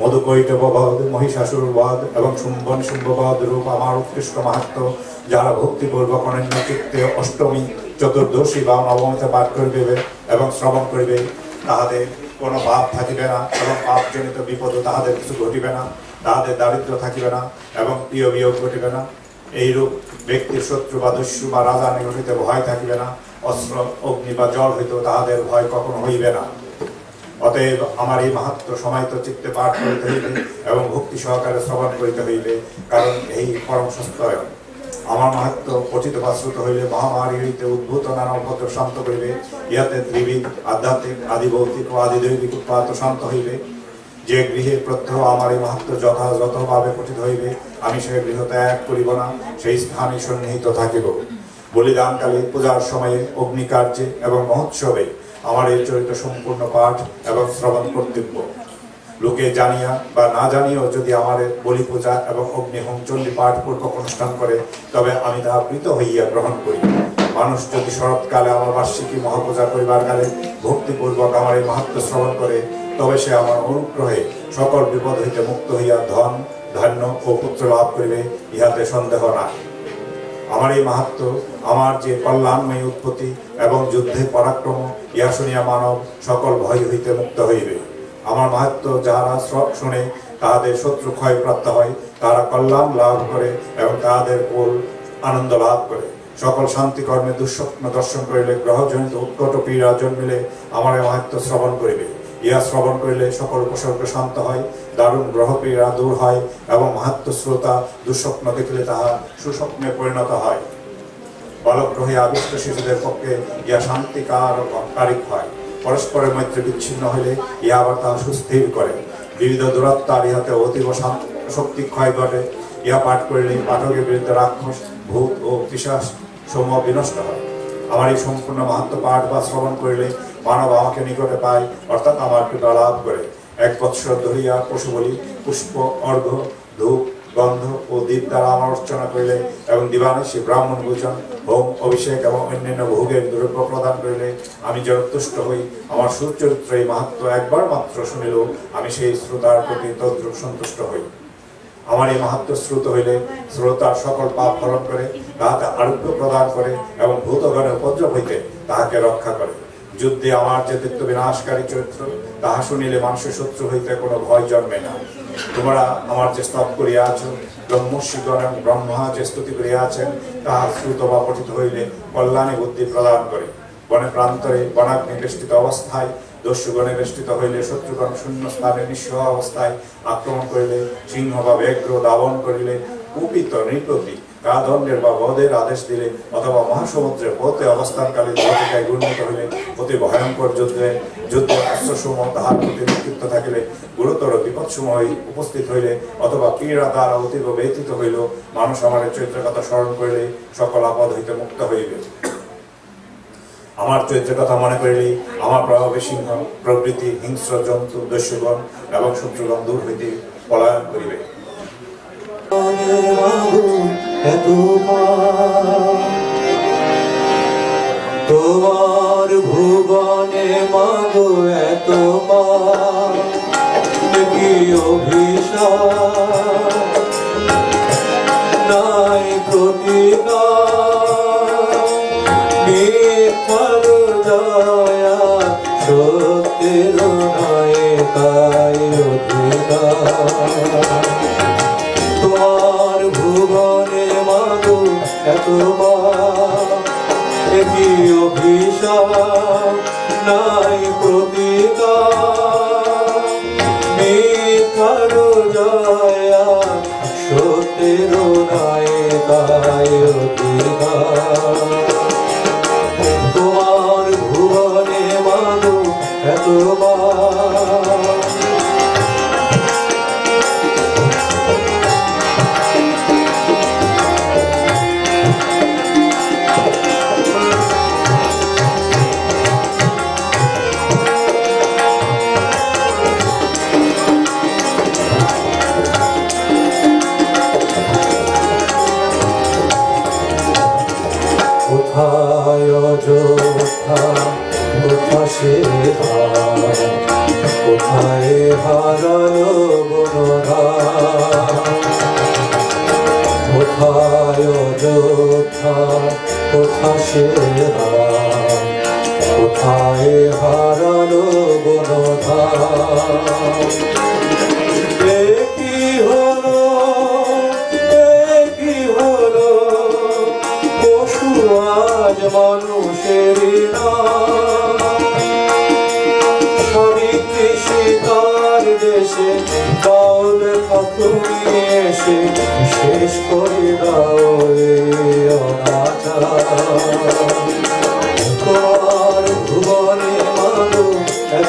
মধুকৈটববধ মহিষাসুর বধ এবং শুম্ভন শুম্ভবধ রূপ আমার উৎকৃষ্ট মাহাত্ম, যারা ভক্তিপূর্বক অনন্য চিত্তে অষ্টমী চতুর্দশী বা নবমীতে পাঠ করিবে এবং শ্রবণ করিবে, তাহাদের কোনো পাপ থাকিবে না এবং পাপজনিত বিপদ তাহাদের কিছু ঘটিবে না, তাহাদের দারিদ্র্য থাকিবে না এবং প্রিয় বিয়োগ ঘটিবে না। এইরূপ ব্যক্তির শত্রু বা দস্যু বা রাজা নিকটিতে ভয় থাকিবে না, অস্ত্র অগ্নি বা জল হইতে তাহাদের ভয় কখনো হইবে না। অতএব আমার এই মাহাত্ম সমাহিত চিত্তে পাঠ করিতে হইবে এবং ভক্তি সহকারে শ্রবণ করিতে হইবে, কারণ এই পরম সত্যয়ন। আমার মাহাত্ম পঠিত বা শ্রুত হইলে মহামারী হইতে উদ্ভূত নানা উপদ্রব শান্ত করিবে। ইহাতে ত্রিবিধ আধ্যাত্মিক, আদিভৌতিক ও আদিদৈবিক উৎপাত শান্ত হইবে। যে গৃহে প্রত্যহ আমার এই মাহাত্ম যথাযথভাবে পঠিত হইবে, আমি সে গৃহ ত্যাগ করিব না, সেই স্থানে সন্নিহিত থাকিব। বলিদানকালে, পূজার সময়ে, অগ্নিকার্যে এবং মহোৎসবে আমার এই চরিত্র সম্পূর্ণ পাঠ এবং শ্রবণ কর্তব্য। লোকে জানিয়া বা না জানিয়েও যদি আমার বলি পূজা এবং অগ্নিহোম চণ্ডী পাঠ পূর্বক অনুষ্ঠান করে, তবে আমি তাহা প্রীত হইয়া গ্রহণ করি। মানুষ যদি শরৎকালে আমার বার্ষিকী মহাপূজা করিবার কালে ভক্তিপূর্বক আমার এই মাহাত্ম শ্রবণ করে, তবে সে আমার অনুগ্রহে সকল বিপদ হইতে মুক্ত হইয়া ধন, ধান্য ও পুত্র লাভ করিবে, ইহাতে সন্দেহ নাই। আমার এই মাহাত্ম, আমার যে কল্যাণময়ী উৎপত্তি এবং যুদ্ধে পরাক্রম, ইহা শুনিয়া মানব সকল ভয় হইতে মুক্ত হইবে। আমার মাহাত্ম যাহারা শুনে তাহাদের শত্রু ক্ষয়প্রাপ্ত হয়, তারা কল্যাণ লাভ করে এবং তাহাদের কুল আনন্দ লাভ করে। সকল শান্তিকর্মে দুঃস্বপ্ন দর্শন করিলে, গ্রহজনিত উৎকট পীড়া জন্মিলে আমার এই মাহাত্ম শ্রবণ করিবে। ইহা শ্রবণ করিলে সকল উপসর্গ শান্ত হয়, দারুণ গ্রহ পীড়া দূর হয় এবং মাহাত্ম শ্রোতা দুঃস্বপ্ন দেখিলে তাহা সুস্বপ্নে পরিণত হয়। বালগ্রহে আবিষ্ট শিশুদের পক্ষে ইহা শান্তিকারক হয়। পরস্পরের মৈত্রী বিচ্ছিন্ন হইলে ইহা আবার তাহা সুস্থির করে। বিবিধ দূরত্বার ইহাতে অতীব শক্তি ক্ষয় ঘটে। ইহা পাঠ করিলে পাঠকের বিরুদ্ধে রাক্ষস, ভূত ও পিশাচ সমূহ বিনষ্ট হয়। আমার এই সম্পূর্ণ মাহাত্ম পাঠ বা শ্রবণ করিলে মানব আমাকে নিকটে পায়, অর্থাৎ আমার কৃপা লাভ করে। 1 বৎসর ধরিয়া পশু বলি, পুষ্প, অর্ঘ্য, ধূপ, গন্ধ ও দীপ দ্বারা আমার অর্চনা করিলে এবং দিবানিশি ব্রাহ্মণ ভোজন, হোম, অভিষেক এবং অন্যান্য ভোগের দ্রব্য প্রদান করিলে আমি জগতুষ্ট হই। আমার সুচরিত্র এই মাহাত্ম একবার মাত্র শুনিলেও আমি সেই শ্রোতার প্রতি তদ্রূপ সন্তুষ্ট হই। আমার এই মাহাত্ম শ্রুত হইলে শ্রোতার সকল পাপ হরণ করে, তাহাতে আরোগ্য প্রদান করে এবং ভূতগণের উপদ্রব হইতে তাহাকে রক্ষা করে। যুদ্ধে আমার যে দৈত্য বিনাশকারী চরিত্র, তাহা শুনিলে মানুষের শত্রু হইতে কোনো ভয় জন্মে না। তোমরা আমার যে স্তব করিয়াছ, ব্রহ্মর্ষিগণ এবং ব্রহ্মা যে স্তুতি করিয়াছেন, তাহা শ্রুত বা পঠিত হইলে কল্যাণী বুদ্ধি প্রদান করে। বনে প্রান্তরে বনাগ্নি বেষ্টিত অবস্থায়, দস্যুগণে বেষ্টিত হইলে শত্রুগণ শূন্য স্থানে নিঃস্ব অবস্থায় আক্রমণ করিলে, সিংহ বা ব্যাঘ্র দাবন করিলে, কুপিত নৃপতি কাদণ্ডের বা বধের আদেশ দিলে, অথবা মহাসমুদ্রের পথে অবস্থানকালে জগতিকায় গুণিত হইলে, অতি ভয়ঙ্কর যুদ্ধে অস্ত্রসমূহ তাহার প্রতি নেতৃত্ব থাকিলে, গুরুতর বিপদসমূহ উপস্থিত হইলে, অথবা পীড়া দ্বারা অতীব ব্যথিত হইল, মানুষ আমার চরিত্রের কথা স্মরণ করিলে সকল আপদ হইতে মুক্ত হইবে। আমার চরিত্রের কথা মনে করিলেই আমার প্রভাবে সিংহ প্রভৃতি হিংস্র জন্তু, দস্যুগণ এবং শত্রুগণ দূর হইতে পলায়ন করিবে। তোমার ভুবনে মাগো এত কি অভিশাপ, নাই প্রতিকার, মিথ্যার দয়া সত্যের নয় তাই অধিকার। তোমার ভুবনে মাগো এত কি অভিশাপ, নাই প্রতিকার, মিথ্যার দয়া সত্যের নয় তাই অধিকার। তোমার ভুবনে মাগো এত কোথায় অযোধ্যা, কোথা কোথায় হারালো বনধাম, কোথায় অযোধ্যা, কোথা কোথায় হারালো বনধাম। কি হলো, কি হলো, পশু আজ মানুষের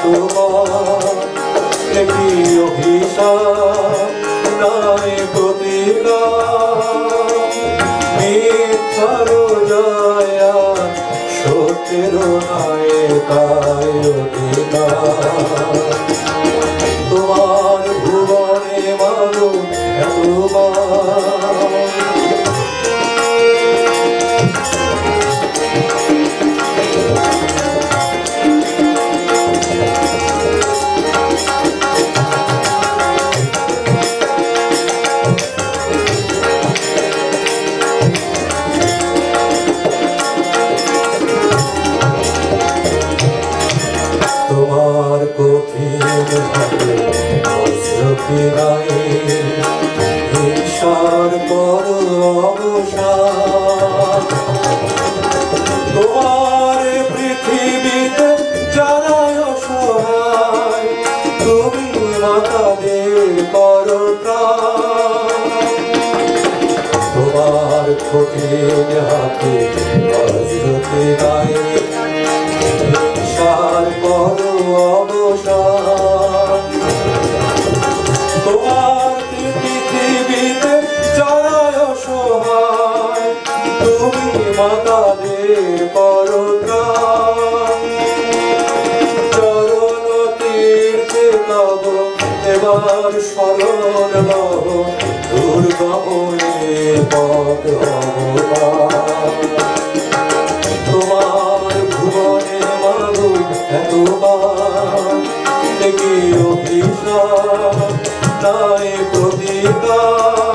তোমার কি অভিশাপ নাই প্রতিকার মিথ্যার জয়া সত্যের নাই তাই অধিকার তোমার ভুবনে মাগো এতবার তোমার কঠিন হাতে বজ্রকিরায় হিংসার কর অবসান তোমার পৃথিবীতে যারা অসহায় তুমি মাতাদের করো প্রাণ তোমার কঠিন হাতে বজ্রকিরায় হিংসার কর অবসান তোমার পৃথিবীতে যারা অসহায় তুমি মাতাদের করো প্রাণ চরণ তীর্থে তব এবার স্মরণ লহ দুর্গমে পথ ভগবান তোমার ভুবনে মাগো এতবার কি অভিশাপ নাই প্রতিকার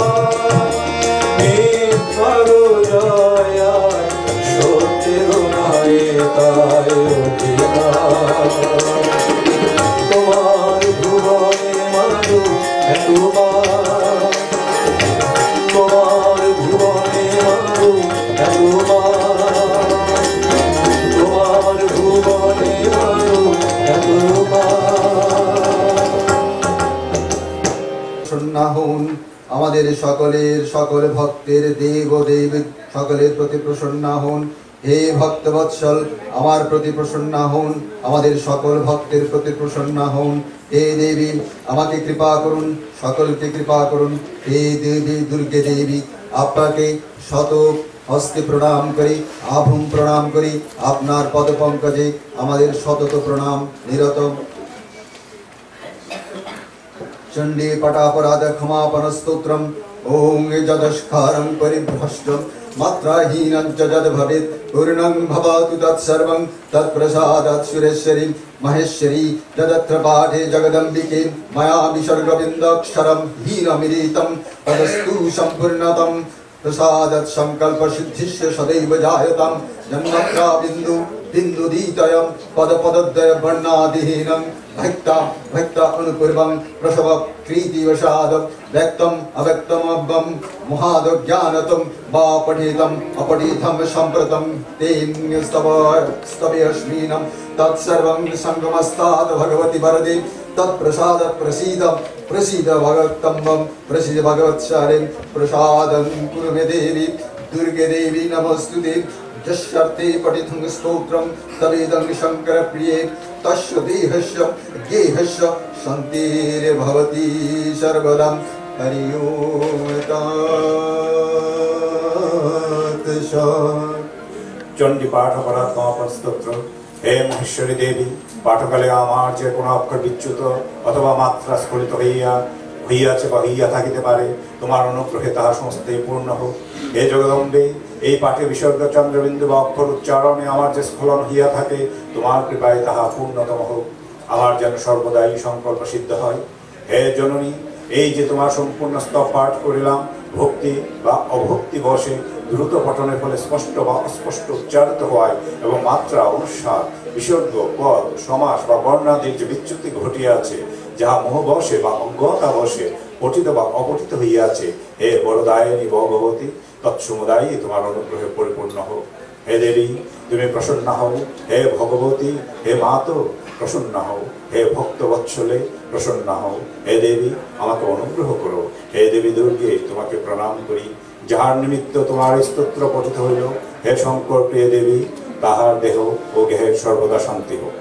মিথ্যার জয়া সত্যের নাই তাই অধিকার তোমার ভুবনে মাগো এতবার তোমার ভুবনে মাগো এতবার তোমার ভুবনে মাগো প্রসন্ন হন আমাদের সকল ভক্তের দেব দেব সকলের প্রতি প্রসন্ন হন হে ভক্ত বৎসল আমার প্রতি প্রসন্ন হন আমাদের সকল ভক্তের প্রতি প্রসন্ন হন হে দেবী আমাকে কৃপা করুন সকলকে কৃপা করুন হে দেবী দুর্গে দেবী আপনাকে শত হস্তে প্রণাম করি আভূম প্রণাম করি আপনার পদপঙ্কজে আমাদের শতত প্রণাম নিরত চণ্ডী পটাপরাধ ক্ষমাপন স্তোত্রম ওং যদস্কারং পরিভ্রষ্টম মাত্রাহীনং চ যদ ভবেৎ পূর্ণং ভবাতু তৎসর্বং তৎপ্রসাদাৎ সুরেশ্বরী মহেশ্বরী যদত্র পাঠে জগদম্বিকে ময়া বিসর্গবিন্দক্ষরম হীনমিলিতম তদস্তু সম্পূর্ণতম प्रसादत् संकल्प सिद्धिश्च सदैव जायतां जन्मत्रा बिंदु बिंदुदीतयं पद पदद्वय वर्णादिहीनं भक्ता अनुपूर्वं प्रसव क्रीति वशाद व्यक्तम् अव्यक्तम् अव्यं महाद ज्ञानतं वा पठितम् अपठितं सम्प्रतं तेन स्तवयस्मिनं तत्सर्वं संगमस्तात् भगवति वरदे तत्प्रसाद प्रसीद भगवत्तम्बं प्रसीद भगवत्सारिं प्रसादं कुरु मे देवी दुर्गे देवी नमस्तुते यस्यार्थे पठितं स्तोत्रं तवेदं शंकर प्रिये तस्य देहस्य गेहस्य शान्तिर्भवति सर्वदा हरि ओम तत्सत् চণ্ডী পাঠ অপরাধ ক্ষমাপন স্তোত্র হে মহেশ্বরী দেবী পাঠকালে আমার যে কোনো অক্ষর বিচ্যুত অথবা মাত্রা স্খলিত হইয়াছে বা হইয়া থাকিতে পারে তোমার অনুগ্রহে তাহা সমস্তই পূর্ণ হোক। হে জগদম্বে এই পাঠে বিসর্গ চন্দ্রবিন্দু বা অক্ষর উচ্চারণে আমার যে স্খলন হইয়া থাকে তোমার কৃপায় তাহা পূর্ণতম হোক, আমার যেন সর্বদাই সংকল্প সিদ্ধ হয়। হে জননী এই যে তোমার সম্পূর্ণ স্তব পাঠ করিলাম ভক্তি বা অভক্তি বশে দ্রুত পঠনের ফলে স্পষ্ট বা অস্পষ্ট উচ্চারিত হওয়ায় এবং মাত্রা অনুসার বিসর্গ পদ সমাস বা বর্ণাদির যে বিচ্যুতি ঘটিয়াছে যাহা মোহবশে বা অজ্ঞতা বশে পঠিত বা অপঠিত হইয়াছে, হে বরদায়িনী ভগবতী তৎসমুদায়ী তোমার অনুগ্রহে পরিপূর্ণ হোক। হে দেবী তুমি প্রসন্ন হও, হে ভগবতী হে মাতো প্রসন্ন হও, হে ভক্ত বৎসলে প্রসন্ন হও। হে দেবী আমাকে অনুগ্রহ করো, হে দেবী দুর্গে তোমাকে প্রণাম করি। যাহার নিমিত্ত তোমার স্তোত্র পঠিত হইল, হে শঙ্কর প্রিয় দেবী তাহার দেহ ও গেহের সর্বদা শান্তি হোক।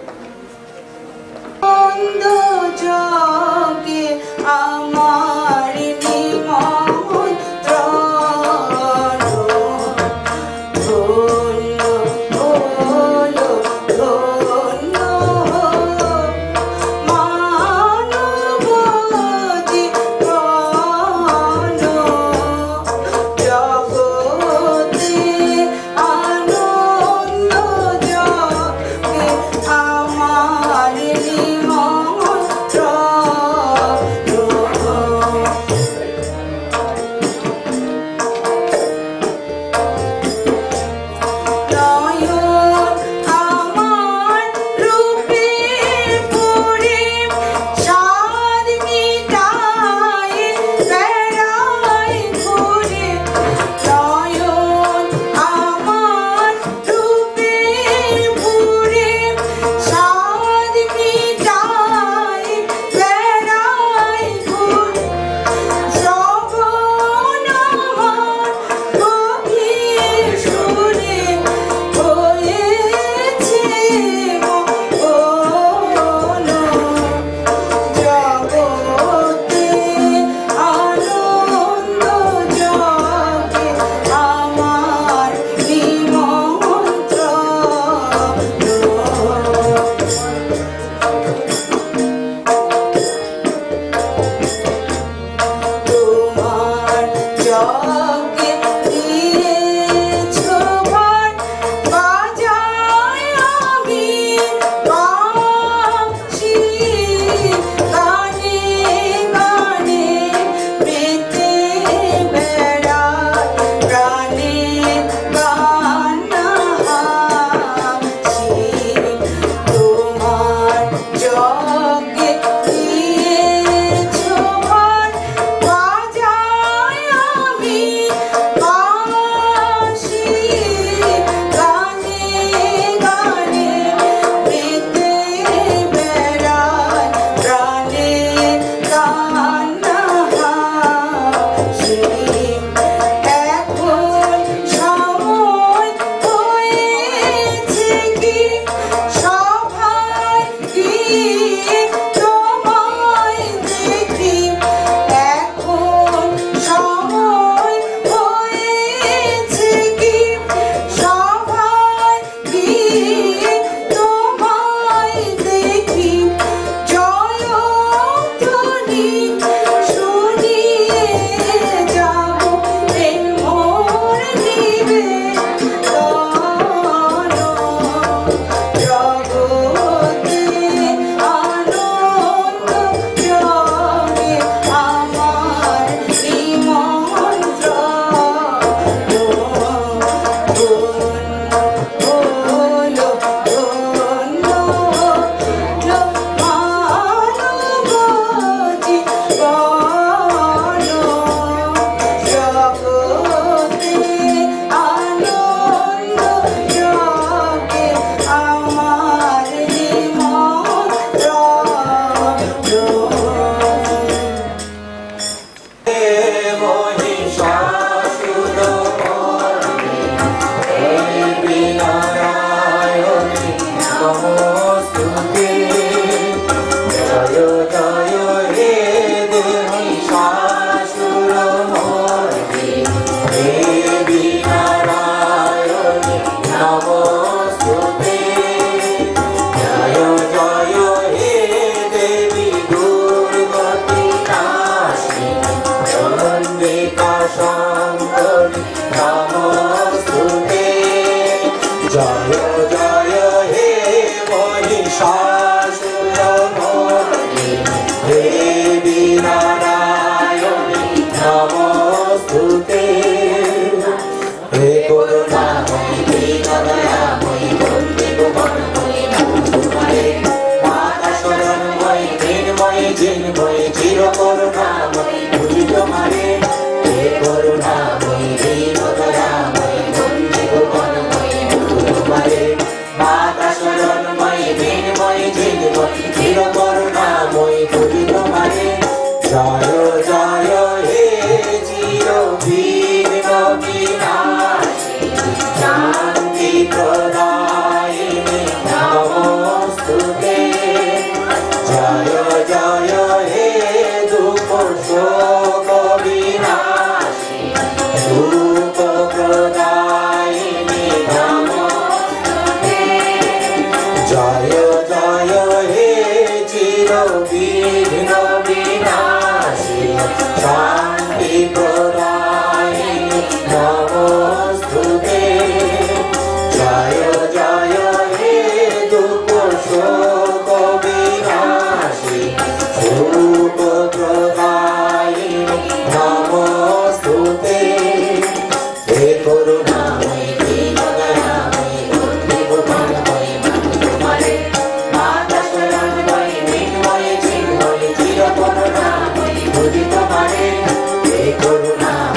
করুণা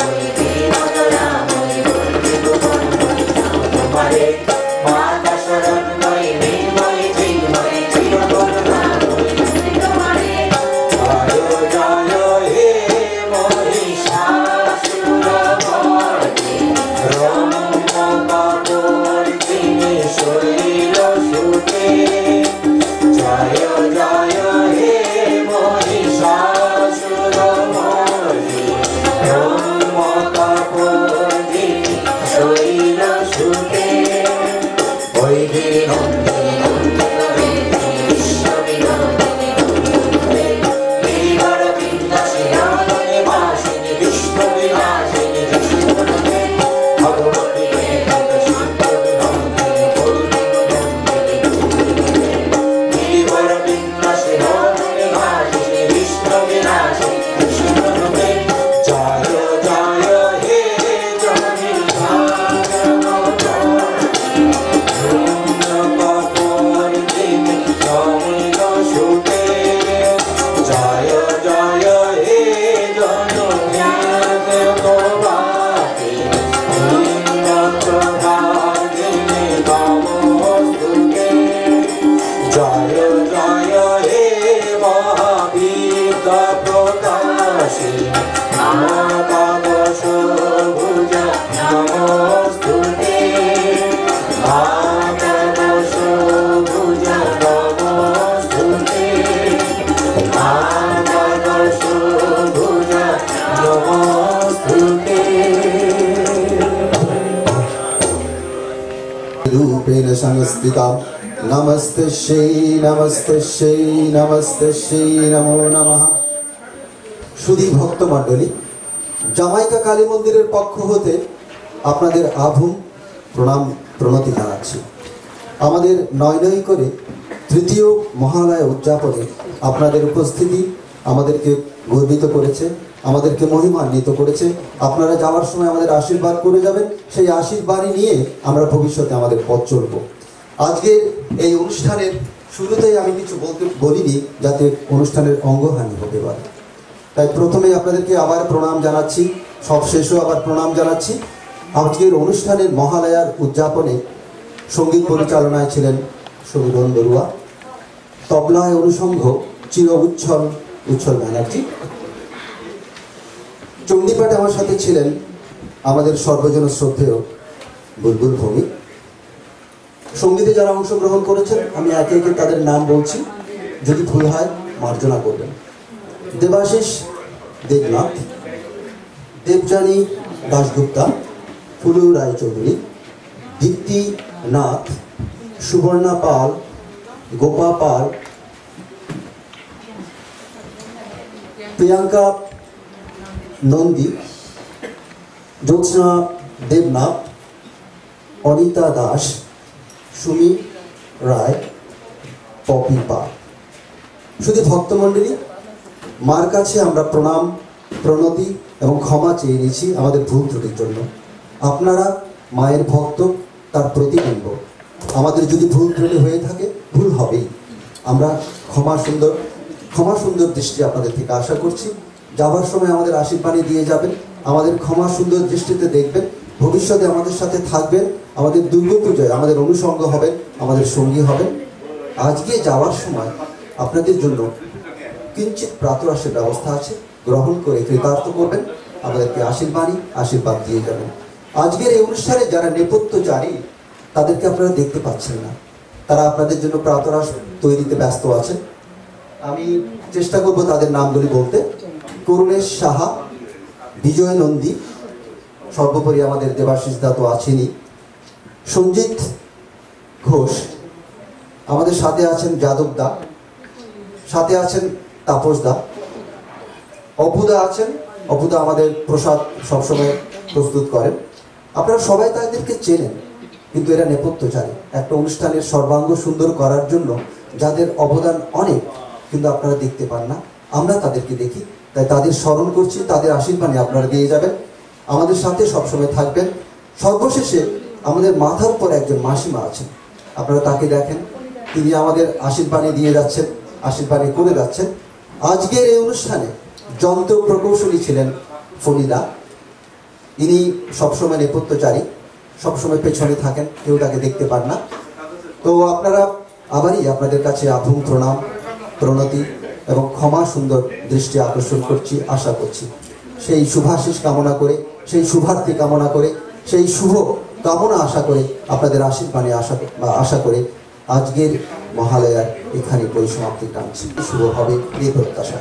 संस्थिता नमस्ते नमो नमः। সুধী ভক্ত মণ্ডলী, জামাইকা কালী মন্দিরের পক্ষ হতে আপনাদের আভূম প্রণাম প্রণতি জানাচ্ছি। আমাদের নয় নয় করে তৃতীয় মহালয়া উদযাপনে আপনাদের উপস্থিতি আমাদেরকে গর্বিত করেছে, আমাদেরকে মহিমান্বিত করেছে। আপনারা যাওয়ার সময় আমাদের আশীর্বাদ করে যাবেন, সেই আশীর্বাদই নিয়ে আমরা ভবিষ্যতে আমাদের পথ চলব। আজকের এই অনুষ্ঠানের শুরুতেই আমি কিছু বলিনি যাতে অনুষ্ঠানের অঙ্গহানি হতে পারে, তাই প্রথমেই আপনাদেরকে আবার প্রণাম জানাচ্ছি, সবশেষেও আবার প্রণাম জানাচ্ছি। আজকের অনুষ্ঠানের মহালয়ার উদযাপনে সঙ্গীত পরিচালনায় ছিলেন সমীরণ বড়ুয়া, তবলায় অনুষঙ্গ চির উচ্ছল ব্যানার্জি, চণ্ডীপাঠে আমার সাথে ছিলেন আমাদের সর্বজন শ্রদ্ধেয় বুলবুল ভৌমিক। সঙ্গীতে যারা অংশগ্রহণ করেছেন আমি একে একে তাদের নাম বলছি, যদি ভুল হয় মার্জনা করবেন। দেবাশিস দেবনাথ, দেবযানী দাশগুপ্তা, ফুলু রায়চৌধুরী, দীপ্তি নাথ, সুবর্ণা পাল, গোপা পাল, প্রিয়াঙ্কা নন্দী, জ্যোৎস্না দেবনাথ, অনিতা দাস, সুমি রায়, পপি পাল। শুধু ভক্তমণ্ডলী, মার কাছে আমরা প্রণাম প্রণতি এবং ক্ষমা চেয়ে নিয়েছি আমাদের ভুল ত্রুটির জন্য। আপনারা মায়ের ভক্ত, তার প্রতিবিম্ব। আমাদের যদি ভুল ত্রুটি হয়ে থাকে, ভুল হবেই। আমরা ক্ষমা সুন্দর দৃষ্টি আপনাদের থেকে আশা করছি। যাবার সময় আমাদের আশীর্বাণী দিয়ে যাবেন, আমাদের ক্ষমা সুন্দর দৃষ্টিতে দেখবেন, ভবিষ্যতে আমাদের সাথে থাকবেন, আমাদের দুর্গাপূজায় আমাদের অনুষঙ্গ হবেন, আমাদের সঙ্গী হবেন। আজকে যাওয়ার সময় আপনাদের জন্য কিঞ্চিত প্রাতরাশের ব্যবস্থা আছে, গ্রহণ করে কৃতার্থ করবেন, আমাদেরকে আশীর্বাদ দিয়ে যাবেন। আজকের এই অনুষ্ঠানে যারা নেপথ্যচারী তাদেরকে আপনারা দেখতে পাচ্ছেন না, তারা আপনাদের জন্য প্রাতরাশ তৈরিতে ব্যস্ত আছেন। আমি চেষ্টা করব তাদের নামগুলি বলতে। করুণেশ সাহা, বিজয় নন্দী, সর্বোপরি আমাদের দেবাশিস দা তো আছেনই, সঞ্জিত ঘোষ, আমাদের সাথে আছেন যাদব দা, সাথে আছেন তাপস দা, অপুদা আছেন। অপুদা আমাদের প্রসাদ সবসময় প্রস্তুত করেন। আপনারা সবাই তাদেরকে চেনেন, কিন্তু এরা নেপথ্যচারী। একটা অনুষ্ঠানের সর্বাঙ্গ সুন্দর করার জন্য যাদের অবদান অনেক, কিন্তু আপনারা দেখতে পান না, আমরা তাদেরকে দেখি। তাই তাদের স্মরণ করছি, তাদের আশীর্বাণী আপনারা দিয়ে যাবেন, আমাদের সাথে সবসময় থাকবেন। সর্বশেষে আমাদের মাথার উপর একজন মাসিমা আছেন, আপনারা তাকে দেখেন, তিনি আমাদের আশীর্বাণী দিয়ে যাচ্ছেন, আশীর্বাণী করে যাচ্ছেন। আজকের এই অনুষ্ঠানে যন্ত্র প্রকৌশলী ছিলেন ফণিদা। ইনি সবসময় নেপথ্যচারী, সবসময় পেছনে থাকেন, কেউ তাকে দেখতে পান না। তো আপনারা আবারই আপনাদের কাছে আভূম প্রণাম প্রণতি এবং ক্ষমা সুন্দর দৃষ্টি আকর্ষণ করছি, আশা করছি। সেই শুভাশিস কামনা করে, সেই শুভার্থী কামনা করে, সেই শুভ কামনা আশা করে, আপনাদের আশীর্বাণী আশা করে আজকের মহালয়ার এখানে পরিসমাপ্তি টানছি। শুভ হবে এই প্রত্যাশা।